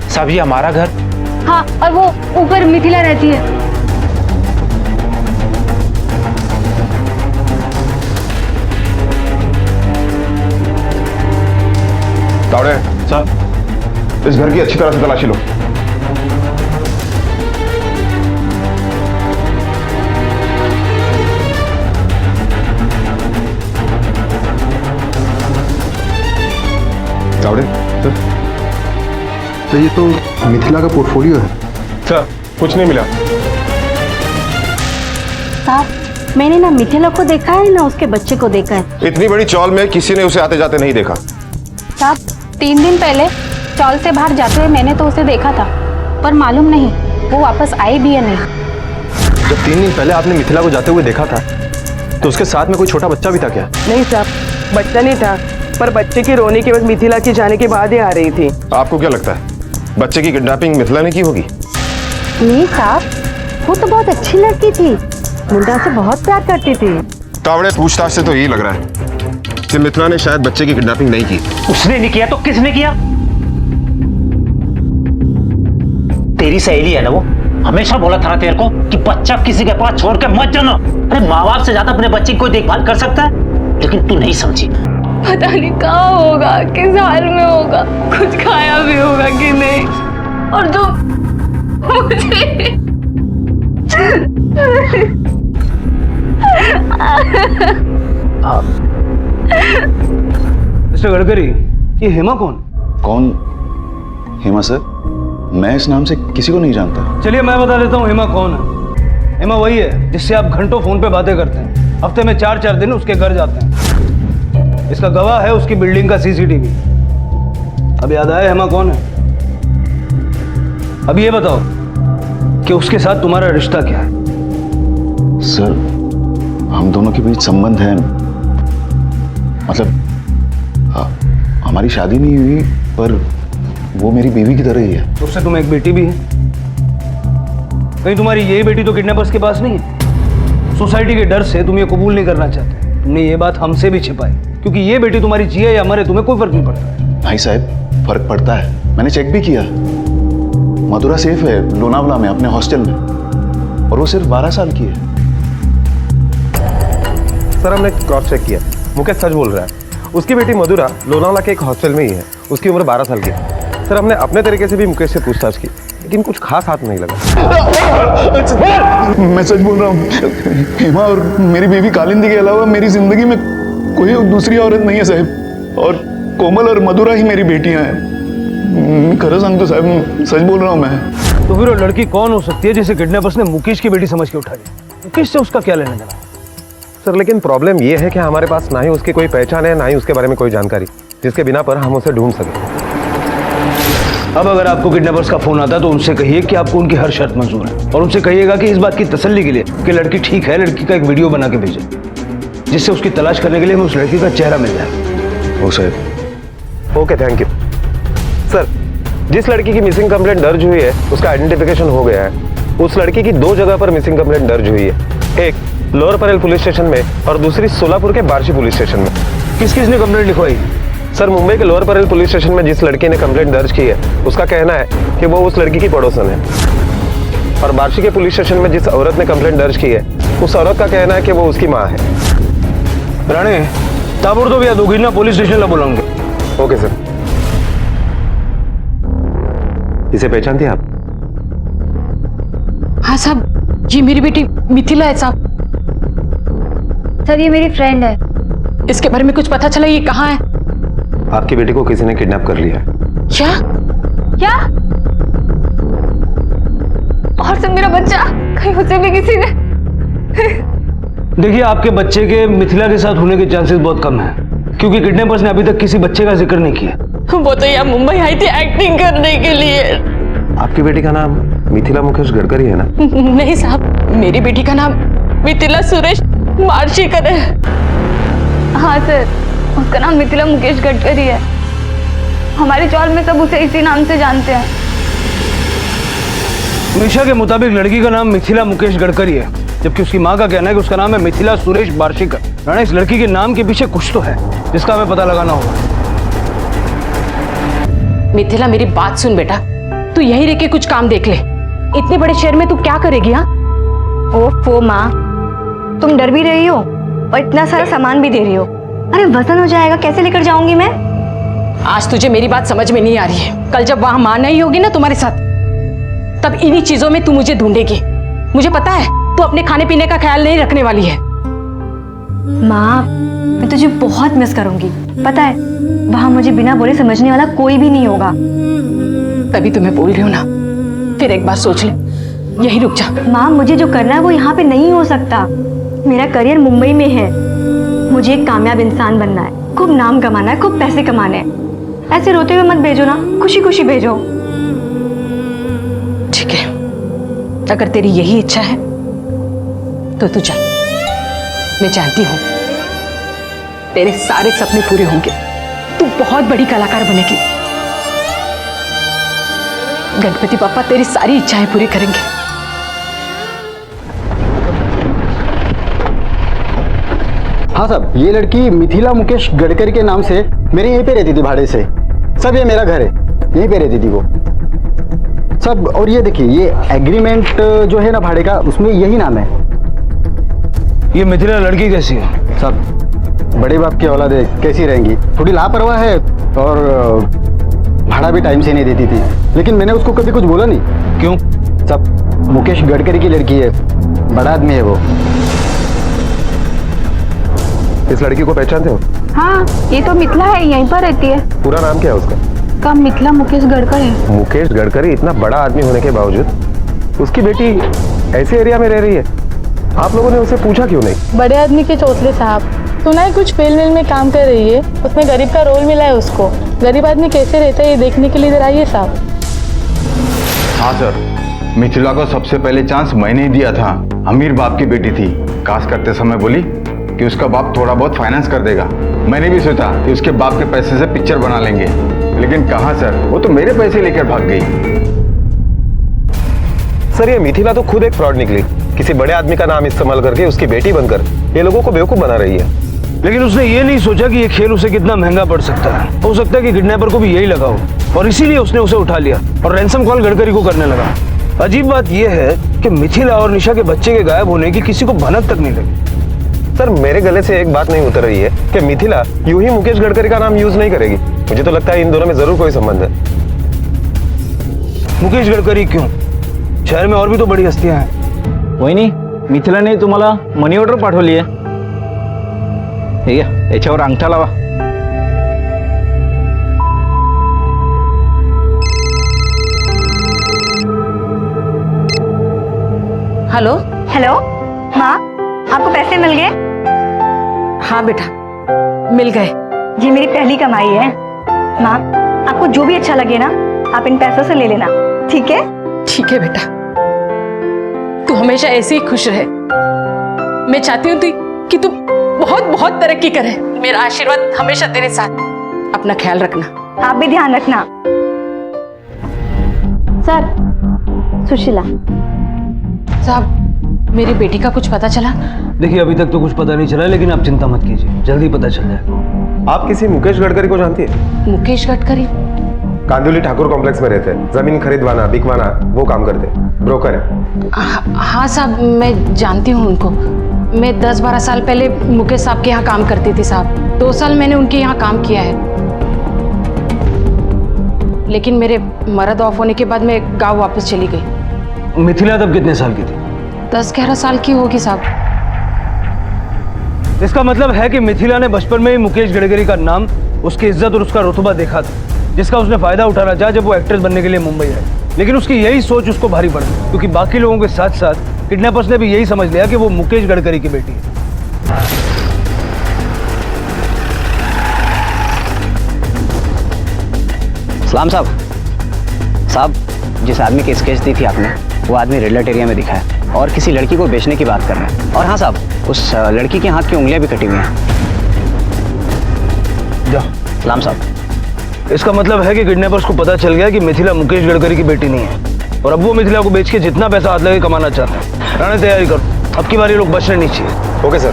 साहब ये हमारा घर। हाँ, और वो ऊपर मिथिला रहती है। तावड़े साहब, इस घर की अच्छी तरह से तलाशी लो। तावड़े सर, ये तो मिथिला का पोर्टफोलियो है। सर, कुछ नहीं मिला। साहब, मैंने ना मिथिला को देखा है ना उसके बच्चे को देखा है। इतनी बड़ी चौल में किसी ने उसे आते जाते नहीं देखा। साहब, 3 दिन पहले चौल से बाहर जाते हुए मैंने तो उसे देखा था, पर मालूम नहीं वो वापस आई भी या नहीं। जब 3 दिन पहले आपने मिथिला को जाते हुए देखा था तो उसके साथ में कोई छोटा बच्चा भी था क्या? नहीं साहब, बच्चा नहीं था, पर बच्चे की रोने के बाद मिथिला के जाने के बाद ही आ रही थी। आपको क्या लगता है बच्चे की किडनैपिंग मिथिला ने की होगी? नहीं साहब, वो तो बहुत अच्छी लड़की थी, मुंडा से बहुत प्यार करती थी। तावड़े, पूछताछ से तो यही लग रहा है कि मिथिला ने शायद बच्चे की किडनैपिंग नहीं की। उसने नहीं किया तो किसने किया? तेरी सहेली है ना वो, हमेशा बोला था ना तेरे को कि बच्चा किसी के पास छोड़ के मत जाना। अरे माँ बाप से ज्यादा अपने बच्चे की कोई देखभाल कर सकता है, लेकिन तू नहीं समझी। पता नहीं कहाँ होगा, किस हाल में होगा, कुछ खाया भी होगा कि नहीं। और तुम मुझे मिस्टर गडकरी, ये हेमा कौन? कौन हेमा सर? मैं इस नाम से किसी को नहीं जानता। चलिए मैं बता देता हूँ हेमा कौन है। हेमा वही है जिससे आप घंटों फोन पे बातें करते हैं, हफ्ते में 4-4 दिन उसके घर जाते हैं। इसका गवाह है उसकी बिल्डिंग का सीसीटीवी। अब याद आया हेमा कौन है? अब ये बताओ कि उसके साथ तुम्हारा रिश्ता क्या है? सर, हम दोनों के बीच संबंध है, मतलब हमारी शादी नहीं हुई, पर वो मेरी बीवी की तरह ही है। उससे तुम्हें एक बेटी भी है। कहीं तुम्हारी यही बेटी तो किडनैपर्स के पास नहीं है? सोसाइटी के डर से तुम ये कबूल नहीं करना चाहते। तुमने ये बात हमसे भी छिपाई, क्योंकि ये बेटी तुम्हारी जिए या मरे तुम्हें कोई फर्क नहीं पड़ता। भाई साहब, फर्क पड़ता है। मैंने चेक भी किया, मधुरा सेफ है लोनावला में अपने हॉस्टल में, और वो सिर्फ 12 साल की है। सर, हमने क्रॉस चेक किया, मुकेश सच बोल रहा है। उसकी बेटी मधुरा लोनावला के एक हॉस्टल में ही है, उसकी उम्र 12 साल की है। सर, हमने अपने तरीके से भी मुकेश से पूछताछ की, लेकिन कुछ खास हाथ नहीं लगा। मैं सच बोल रहा हूँ, हेमा और मेरी बेबी कालिंदी के अलावा मेरी जिंदगी में कोई दूसरी औरत नहीं है साहब, और कोमल और मधुरा ही मेरी बेटियां हैं। खरा सांगतो साहब, सच बोल रहा हूँ मैं। तो फिर वो लड़की कौन हो सकती है जिसे किडनैपर्स ने मुकेश की बेटी समझ के उठा ली? मुकेश से उसका क्या लेना देना? सर, लेकिन प्रॉब्लम ये है कि हमारे पास ना ही उसकी कोई पहचान है, ना ही उसके बारे में कोई जानकारी, जिसके बिना पर हम उसे ढूंढ सकें। अब अगर आपको किडनैपर्स का फोन आता है तो उनसे कहिए कि आपको उनकी हर शर्त मंजूर है, और उनसे कहिएगा कि इस बात की तसल्ली के लिए कि लड़की ठीक है, लड़की का एक वीडियो बना के भेजें, जिससे उसकी तलाश करने के लिए हमें उस लड़की का चेहरा मिल जाए। ओ साहब। Okay, thank you. सर, जिस लड़की की मिसिंग कंप्लेंट दर्ज हुई है उसका आइडेंटिफिकेशन हो गया है। उस लड़की की 2 जगह पर मिसिंग कंप्लेंट दर्ज हुई है, एक लोअर परेल पुलिस स्टेशन में और दूसरी सोलापुर के बार्शी पुलिस स्टेशन में। किस किस ने कंप्लेंट लिखवाई? सर, मुंबई के लोअर परेल पुलिस स्टेशन में जिस लड़की ने कंप्लेंट दर्ज की है उसका कहना है कि वो उस लड़की की पड़ोसन है, और बार्शी के पुलिस स्टेशन में जिस औरत ने कंप्लेंट दर्ज की है उस औरत का कहना है कि वो उसकी माँ है। राणे, ताबड़तोब या दोघींना पुलिस स्टेशनला बोलावूंगे। Okay sir. इसे पहचानती हैं आप? हाँ साहब, ये मेरी बेटी मिथिला है साहब। सर, ये मेरी फ्रेंड है। इसके बारे में कुछ पता चला? ये कहाँ है? आपकी बेटी को किसी ने किडनैप कर लिया है। क्या क्या? और सब मेरा बच्चा, कहीं उसे भी किसी ने देखिए, आपके बच्चे के मिथिला के साथ होने के चांसेस बहुत कम हैं, क्योंकि किडनैपर्स ने अभी तक किसी बच्चे का जिक्र नहीं किया। वो तो यहाँ मुंबई आई थी एक्टिंग करने के लिए। आपकी बेटी का नाम मिथिला मुकेश गडकरी है ना? नहीं साहब, मेरी बेटी का नाम मिथिला सुरेश मार्शिकर है। हाँ सर, उसका नाम मिथिला मुकेश गडकरी है। हमारे चौल में सब उसे इसी नाम से जानते हैं। निशा के मुताबिक लड़की का नाम मिथिला मुकेश गडकरी है, जबकि उसकी माँ का कहना है कि उसका नाम है मिथिला सुरेश बार्शिकर। राणा, इस लड़की के नाम के पीछे कुछ तो है जिसका हमें पता लगाना होगा। मिथिला, मेरी बात सुन बेटा, तू यहीं रह के कुछ काम देख ले। इतने बड़े शहर में तू क्या करेगी? हाँ ओफो माँ, तुम डर भी रही हो और इतना सारा सामान भी दे रही हो। अरे वजन हो जाएगा, कैसे लेकर जाऊंगी मैं? आज तुझे मेरी बात समझ में नहीं आ रही है। कल जब वहां मां नहीं होगी ना तुम्हारे साथ, तब इन्हीं चीजों में तू मुझे ढूंढेगी। मुझे पता है तू अपने खाने पीने का ख्याल नहीं रखने वाली है। माँ, मैं तुझे बहुत मिस करूंगी। पता है, वहां मुझे बिना बोले समझने वाला कोई भी नहीं होगा। तभी तुम्हें बोल रही हूँ ना, फिर एक बार सोच ले, यही रुक जा। माँ, मुझे जो करना है वो यहाँ पे नहीं हो सकता। मेरा करियर मुंबई में है। मुझे एक कामयाब इंसान बनना है, खूब नाम कमाना है, खूब पैसे कमाने हैं। ऐसे रोते हुए मत भेजो ना, खुशी खुशी भेजो। ठीक है, अगर तेरी यही इच्छा है तो तू जा। मैं जानती हूं तेरे सारे सपने पूरे होंगे। तू बहुत बड़ी कलाकार बनेगी। गणपति पापा तेरी सारी इच्छाएं पूरी करेंगे। हाँ साहब, ये लड़की मिथिला मुकेश गडकरी के नाम से मेरे यहीं पे रहती थी भाड़े से। सब ये मेरा घर है, यहीं पे रहती थी वो सब। और ये देखिए, ये एग्रीमेंट जो है ना भाड़े का, उसमें यही नाम है। ये मिथिला लड़की कैसी है? सब बड़े बाप की औलाद है, कैसी रहेंगी? थोड़ी लापरवाह है और भाड़ा भी टाइम से नहीं देती थी, लेकिन मैंने उसको कभी कुछ बोला नहीं। क्यों? सब मुकेश गडकरी की लड़की है, बड़ा आदमी है वो। इस लड़की को पहचानते हो? हाँ, ये तो मिथिला है, यहीं पर रहती है। पूरा नाम क्या है उसका? का मिथिला मुकेश गडकरी है। मुकेश गडकरी इतना बड़ा आदमी होने के बावजूद उसकी बेटी ऐसे एरिया में रह रही है। आप लोगों ने उसे पूछा क्यों नहीं? बड़े आदमी के चौथले साहब, सुना है कुछ फिल्म में काम कर रही है, उसमें गरीब का रोल मिला है उसको। गरीब आदमी कैसे रहता है ये देखने के लिए इधर आइए साहब। हाँ सर, मिथिला को सबसे पहले चांस मैंने ही दिया था। अमीर बाप की बेटी थी, कास्ट करते समय बोली कि उसका बाप थोड़ा बहुत फाइनेंस कर देगा। मैंने भी सोचा कि उसके बाप के पैसे से पिक्चर बना लेंगे, लेकिन कहाँ सर, वो तो मेरे पैसे लेकर भाग गई। सर, ये मिथिला तो खुद एक फ्रॉड निकली। किसी बड़े आदमी का नाम इस्तेमाल करके उसकी बेटी बनकर ये लोगों को बेवकूफ बना रही है। लेकिन उसने ये नहीं सोचा कि ये खेल उसे कितना महंगा पड़ सकता है। हो सकता है कि किडनैपर को भी यही लगा हो और इसीलिए उसने उसे उठा लिया और रैंसम कॉल गडकरी को करने लगा। अजीब बात यह है कि मिथिला और निशा के बच्चे के गायब होने की किसी को भनक तक नहीं लगी। सर, मेरे गले से एक बात नहीं उतर रही है कि मिथिला यूं ही मुकेश गडकरी का नाम यूज नहीं करेगी। मुझे तो लगता है इन दोनों में जरूर कोई संबंध है। मुकेश गडकरी क्यों? शहर में और भी तो बड़ी हस्तियां हैं। वहिनी, मिथिलाने तुम्हाला मनी ऑर्डर पाठवली आहे। हे घ्या, याच्यावर अंगठा लावा। हेलो हेलो माँ, आपको पैसे मिल गए? हाँ बेटा, मिल गए। ये मेरी पहली कमाई है। माँ, आपको जो भी अच्छा लगे ना, आप इन पैसों से ले लेना, ठीक है? ठीक है बेटा, तू हमेशा ऐसे ही खुश रहे। मैं चाहती हूँ कि तू बहुत बहुत तरक्की करे। मेरा आशीर्वाद हमेशा तेरे साथ। अपना ख्याल रखना। आप भी ध्यान रखना। सर, सुशीला साहब, मेरी बेटी का कुछ पता चला? देखिए, अभी तक तो कुछ पता नहीं चला, लेकिन आप चिंता मत कीजिए, जल्दी पता चल जाएगा। आप किसी मुकेश गडकरी को जानती है? मुकेश गडकरी? कांदिवली ठाकुर कॉम्प्लेक्स में रहते हैं। जमीन खरीदवाना बिकवाना वो काम करते हैं, ब्रोकर है। हाँ साहब, मैं जानती हूँ उनको। मैं 10-12 साल पहले मुकेश साहब के यहाँ काम करती थी साहब। 2 साल मैंने उनके यहाँ काम किया है, लेकिन मेरे मर्द ऑफ होने के बाद मैं गाँव वापस चली गई। मिथिला तब कितने साल की थी? 10-11 साल की होगी साहब। इसका मतलब है कि मिथिला ने बचपन में ही मुकेश गडकरी का नाम, उसकी इज्जत और उसका रुतबा देखा था, जिसका उसने फायदा उठाना चाहा जब वो एक्ट्रेस बनने के लिए मुंबई आई। लेकिन उसकी यही सोच उसको भारी पड़ गई, क्योंकि बाकी लोगों के साथ साथ किडनैपर्स ने भी यही समझ लिया कि वो मुकेश गडकरी की बेटी है। सलाम साहब, जिस आदमी की स्केच दी थी आपने, वो आदमी रेड लाइट एरिया में दिखा है और किसी लड़की को बेचने की बात कर रहा है। और हाँ साहब, उस लड़की के हाथ की उंगलियां भी कटी हुई हैं। सलाम साहब। इसका मतलब है कि किडनैपर्स को पता चल गया कि मिथिला मुकेश गडकरी की बेटी नहीं है और अब वो मिथिला को बेच के जितना पैसा हाथ लगे कमाना चाहते हैं। राणे तैयारी करो, अब की बारी लोग बचने नहीं चाहिए। Okay sir.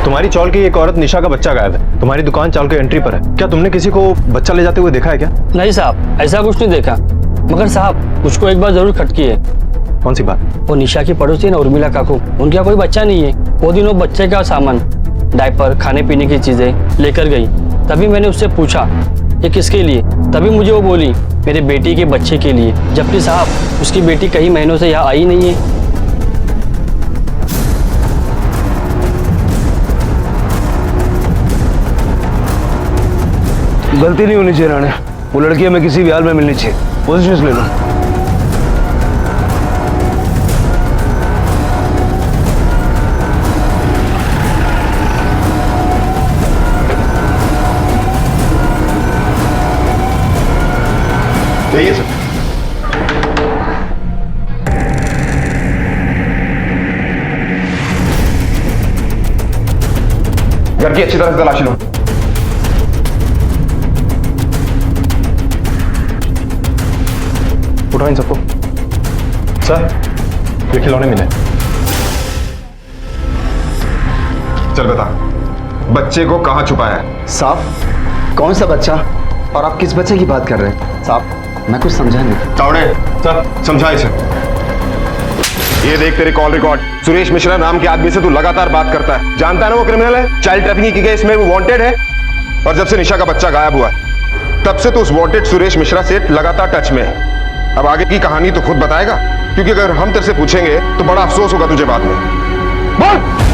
तुम्हारी चौल की एक औरत निशा का बच्चा गायब है। तुम्हारी दुकान चौल के एंट्री पर है। क्या तुमने किसी को बच्चा ले जाते हुए देखा है क्या? नहीं साहब, ऐसा कुछ नहीं देखा, मगर साहब उसको एक बार जरूर खटकी है। कौन सी बात? वो निशा की पड़ोसी है ना, उर्मिला काकू, उनका कोई बच्चा नहीं है। वो दिन वो बच्चे का सामान, डायपर, खाने पीने की चीजें लेकर गई। तभी मैंने उससे पूछा ये किसके लिए, तभी मुझे वो बोली मेरे बेटी के बच्चे के लिए, जबकि साहब उसकी बेटी कई महीनों से यहाँ आई नहीं है। गलती नहीं होनी चाहिए राणे, वो लड़की हमें किसी भी हाल में मिलनी चाहिए। पोजीशंस ले लो। चाहिए सर। घर की अच्छी तरह से तलाशी लो। उठाओ इन सबको। सर, ये खिलौने मिले। चल बता, बच्चे को कहाँ छुपाया है? साहब, कौन सा बच्चा और आप किस बच्चे की बात कर रहे हैं? साहब मैं कुछ समझा नहीं। चावड़े, चल समझा इसे। ये देख तेरे कॉल रिकॉर्ड। सुरेश मिश्रा नाम के आदमी से तू लगातार बात करता है। जानता है ना वो क्रिमिनल है, चाइल्ड ट्रैफिकिंग के केस में वो वांटेड है। और जब से निशा का बच्चा गायब हुआ है तब से तो उस वांटेड सुरेश मिश्रा से लगातार टच में है। अब आगे की कहानी तो खुद बताएगा, क्योंकि अगर हम तेरे से पूछेंगे तो बड़ा अफसोस होगा तुझे बाद में। बोल।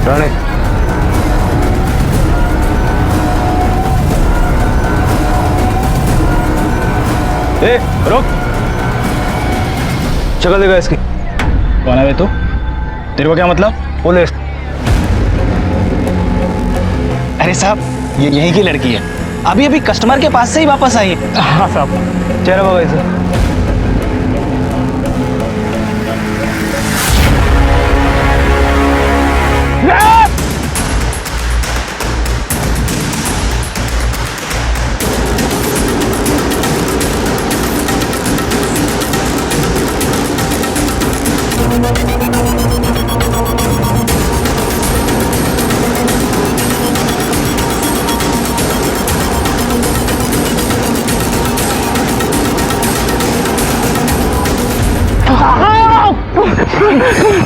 राणे, ए, रुक। शक्ल देगा इसकी। कौन है तू? तेरे को क्या मतलब? पुलिस। अरे साहब, ये यहीं की लड़की है, अभी अभी कस्टमर के पास से ही वापस आई है। हाँ साहब। चेहरा बाबा इसे।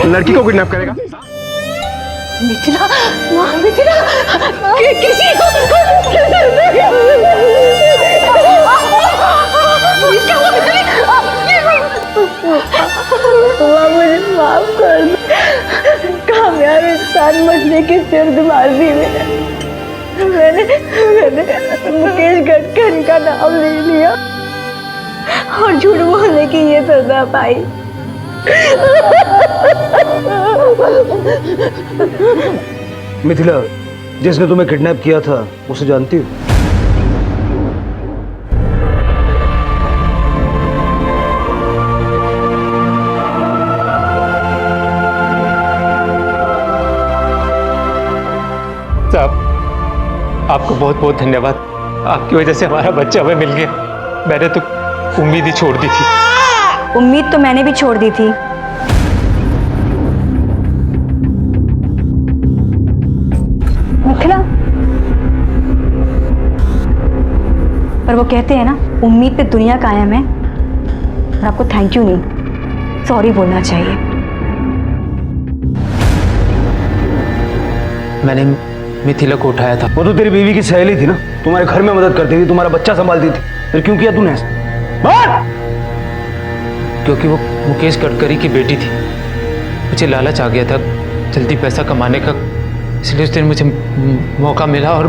लड़की को किडनैप करेगा? मिथिला, मिथिला, किसी को मुझे माफ कर दो। कामयाब इंसान मछली की सिर मार दी मैंने मुकेश गडकरी का नाम ले लिया और झूठ बोलने की ये सजा पाई। मिथिला, जिसने तुम्हें किडनैप किया था उसे जानती हो? साहब, आपको बहुत बहुत धन्यवाद। आपकी वजह से हमारा बच्चा हमें मिल गया। मैंने तो उम्मीद ही छोड़ दी थी। उम्मीद तो मैंने भी छोड़ दी थी। मिथिला, पर वो कहते हैं ना, उम्मीद पे दुनिया कायम है। और आपको थैंक यू नहीं, सॉरी बोलना चाहिए। मैंने मिथिला को उठाया था। वो तो तेरी बीवी की सहेली थी ना, तुम्हारे घर में मदद करती थी, तुम्हारा बच्चा संभालती थी, फिर क्यों किया तूने ऐसा? क्योंकि वो मुकेश गडकरी की बेटी थी। मुझे लालच आ गया था जल्दी पैसा कमाने का, इसलिए उस दिन मुझे मौका मिला और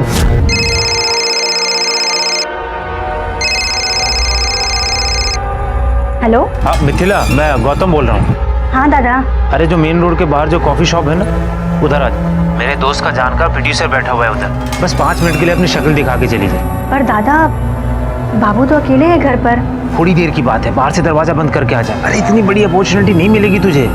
हेलो। हाँ मिथिला, मैं गौतम बोल रहा हूँ। हाँ दादा। अरे जो मेन रोड के बाहर जो कॉफी शॉप है ना, उधर आ जा। मेरे दोस्त का जानकार प्रोड्यूसर बैठा हुआ है उधर, बस 5 मिनट के लिए अपनी शक्ल दिखा के चली जाए। पर दादा, बाबू तो अकेले हैं घर पर। थोड़ी देर की बात है, बाहर से दरवाजा बंद करके आ जा। अरे इतनी बड़ी अपॉर्चुनिटी नहीं मिलेगी तुझे।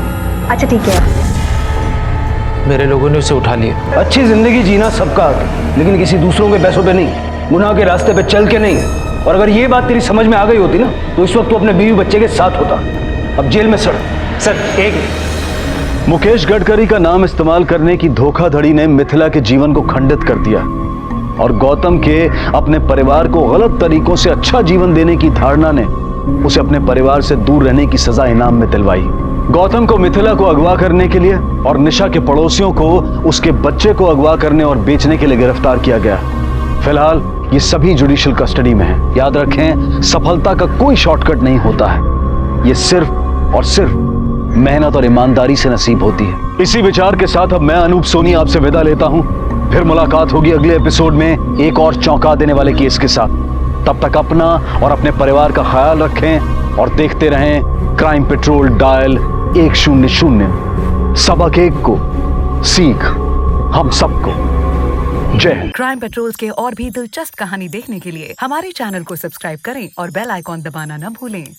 अच्छा ठीक है। मेरे लोगों ने उसे उठा लिया। अच्छी जिंदगी जीना सबका हक है, लेकिन किसी दूसरों के पैसों पे नहीं, गुनाह के रास्ते पे चल के नहीं। और अगर ये बात तेरी समझ में आ गई होती ना, तो इस वक्त तू अपने बीवी बच्चे के साथ होता। अब जेल में सड़। सर एक मुकेश गडकरी का नाम इस्तेमाल करने की धोखाधड़ी ने मिथिला के जीवन को खंडित कर दिया और गौतम के अपने परिवार को गलत तरीकों से अच्छा जीवन देने की धारणा ने उसे अपने परिवार से दूर रहने की सजा इनाम में दिलवाई। गौतम को मिथिला को अगवा करने के लिए और निशा के पड़ोसियों को उसके बच्चे को अगवा करने और बेचने के लिए गिरफ्तार किया गया। फिलहाल ये सभी जुडिशियल कस्टडी में है। याद रखें, सफलता का कोई शॉर्टकट नहीं होता है, ये सिर्फ और सिर्फ मेहनत और ईमानदारी से नसीब होती है। इसी विचार के साथ अब मैं अनूप सोनी आपसे विदा लेता हूं। फिर मुलाकात होगी अगले एपिसोड में एक और चौंका देने वाले केस के साथ। तब तक अपना और अपने परिवार का ख्याल रखें और देखते रहें क्राइम पेट्रोल डायल 100। सबक एक को, सीख हम सबको। जय हिंद। क्राइम पेट्रोल के और भी दिलचस्प कहानी देखने के लिए हमारे चैनल को सब्सक्राइब करें और बेल आइकॉन दबाना न भूलें।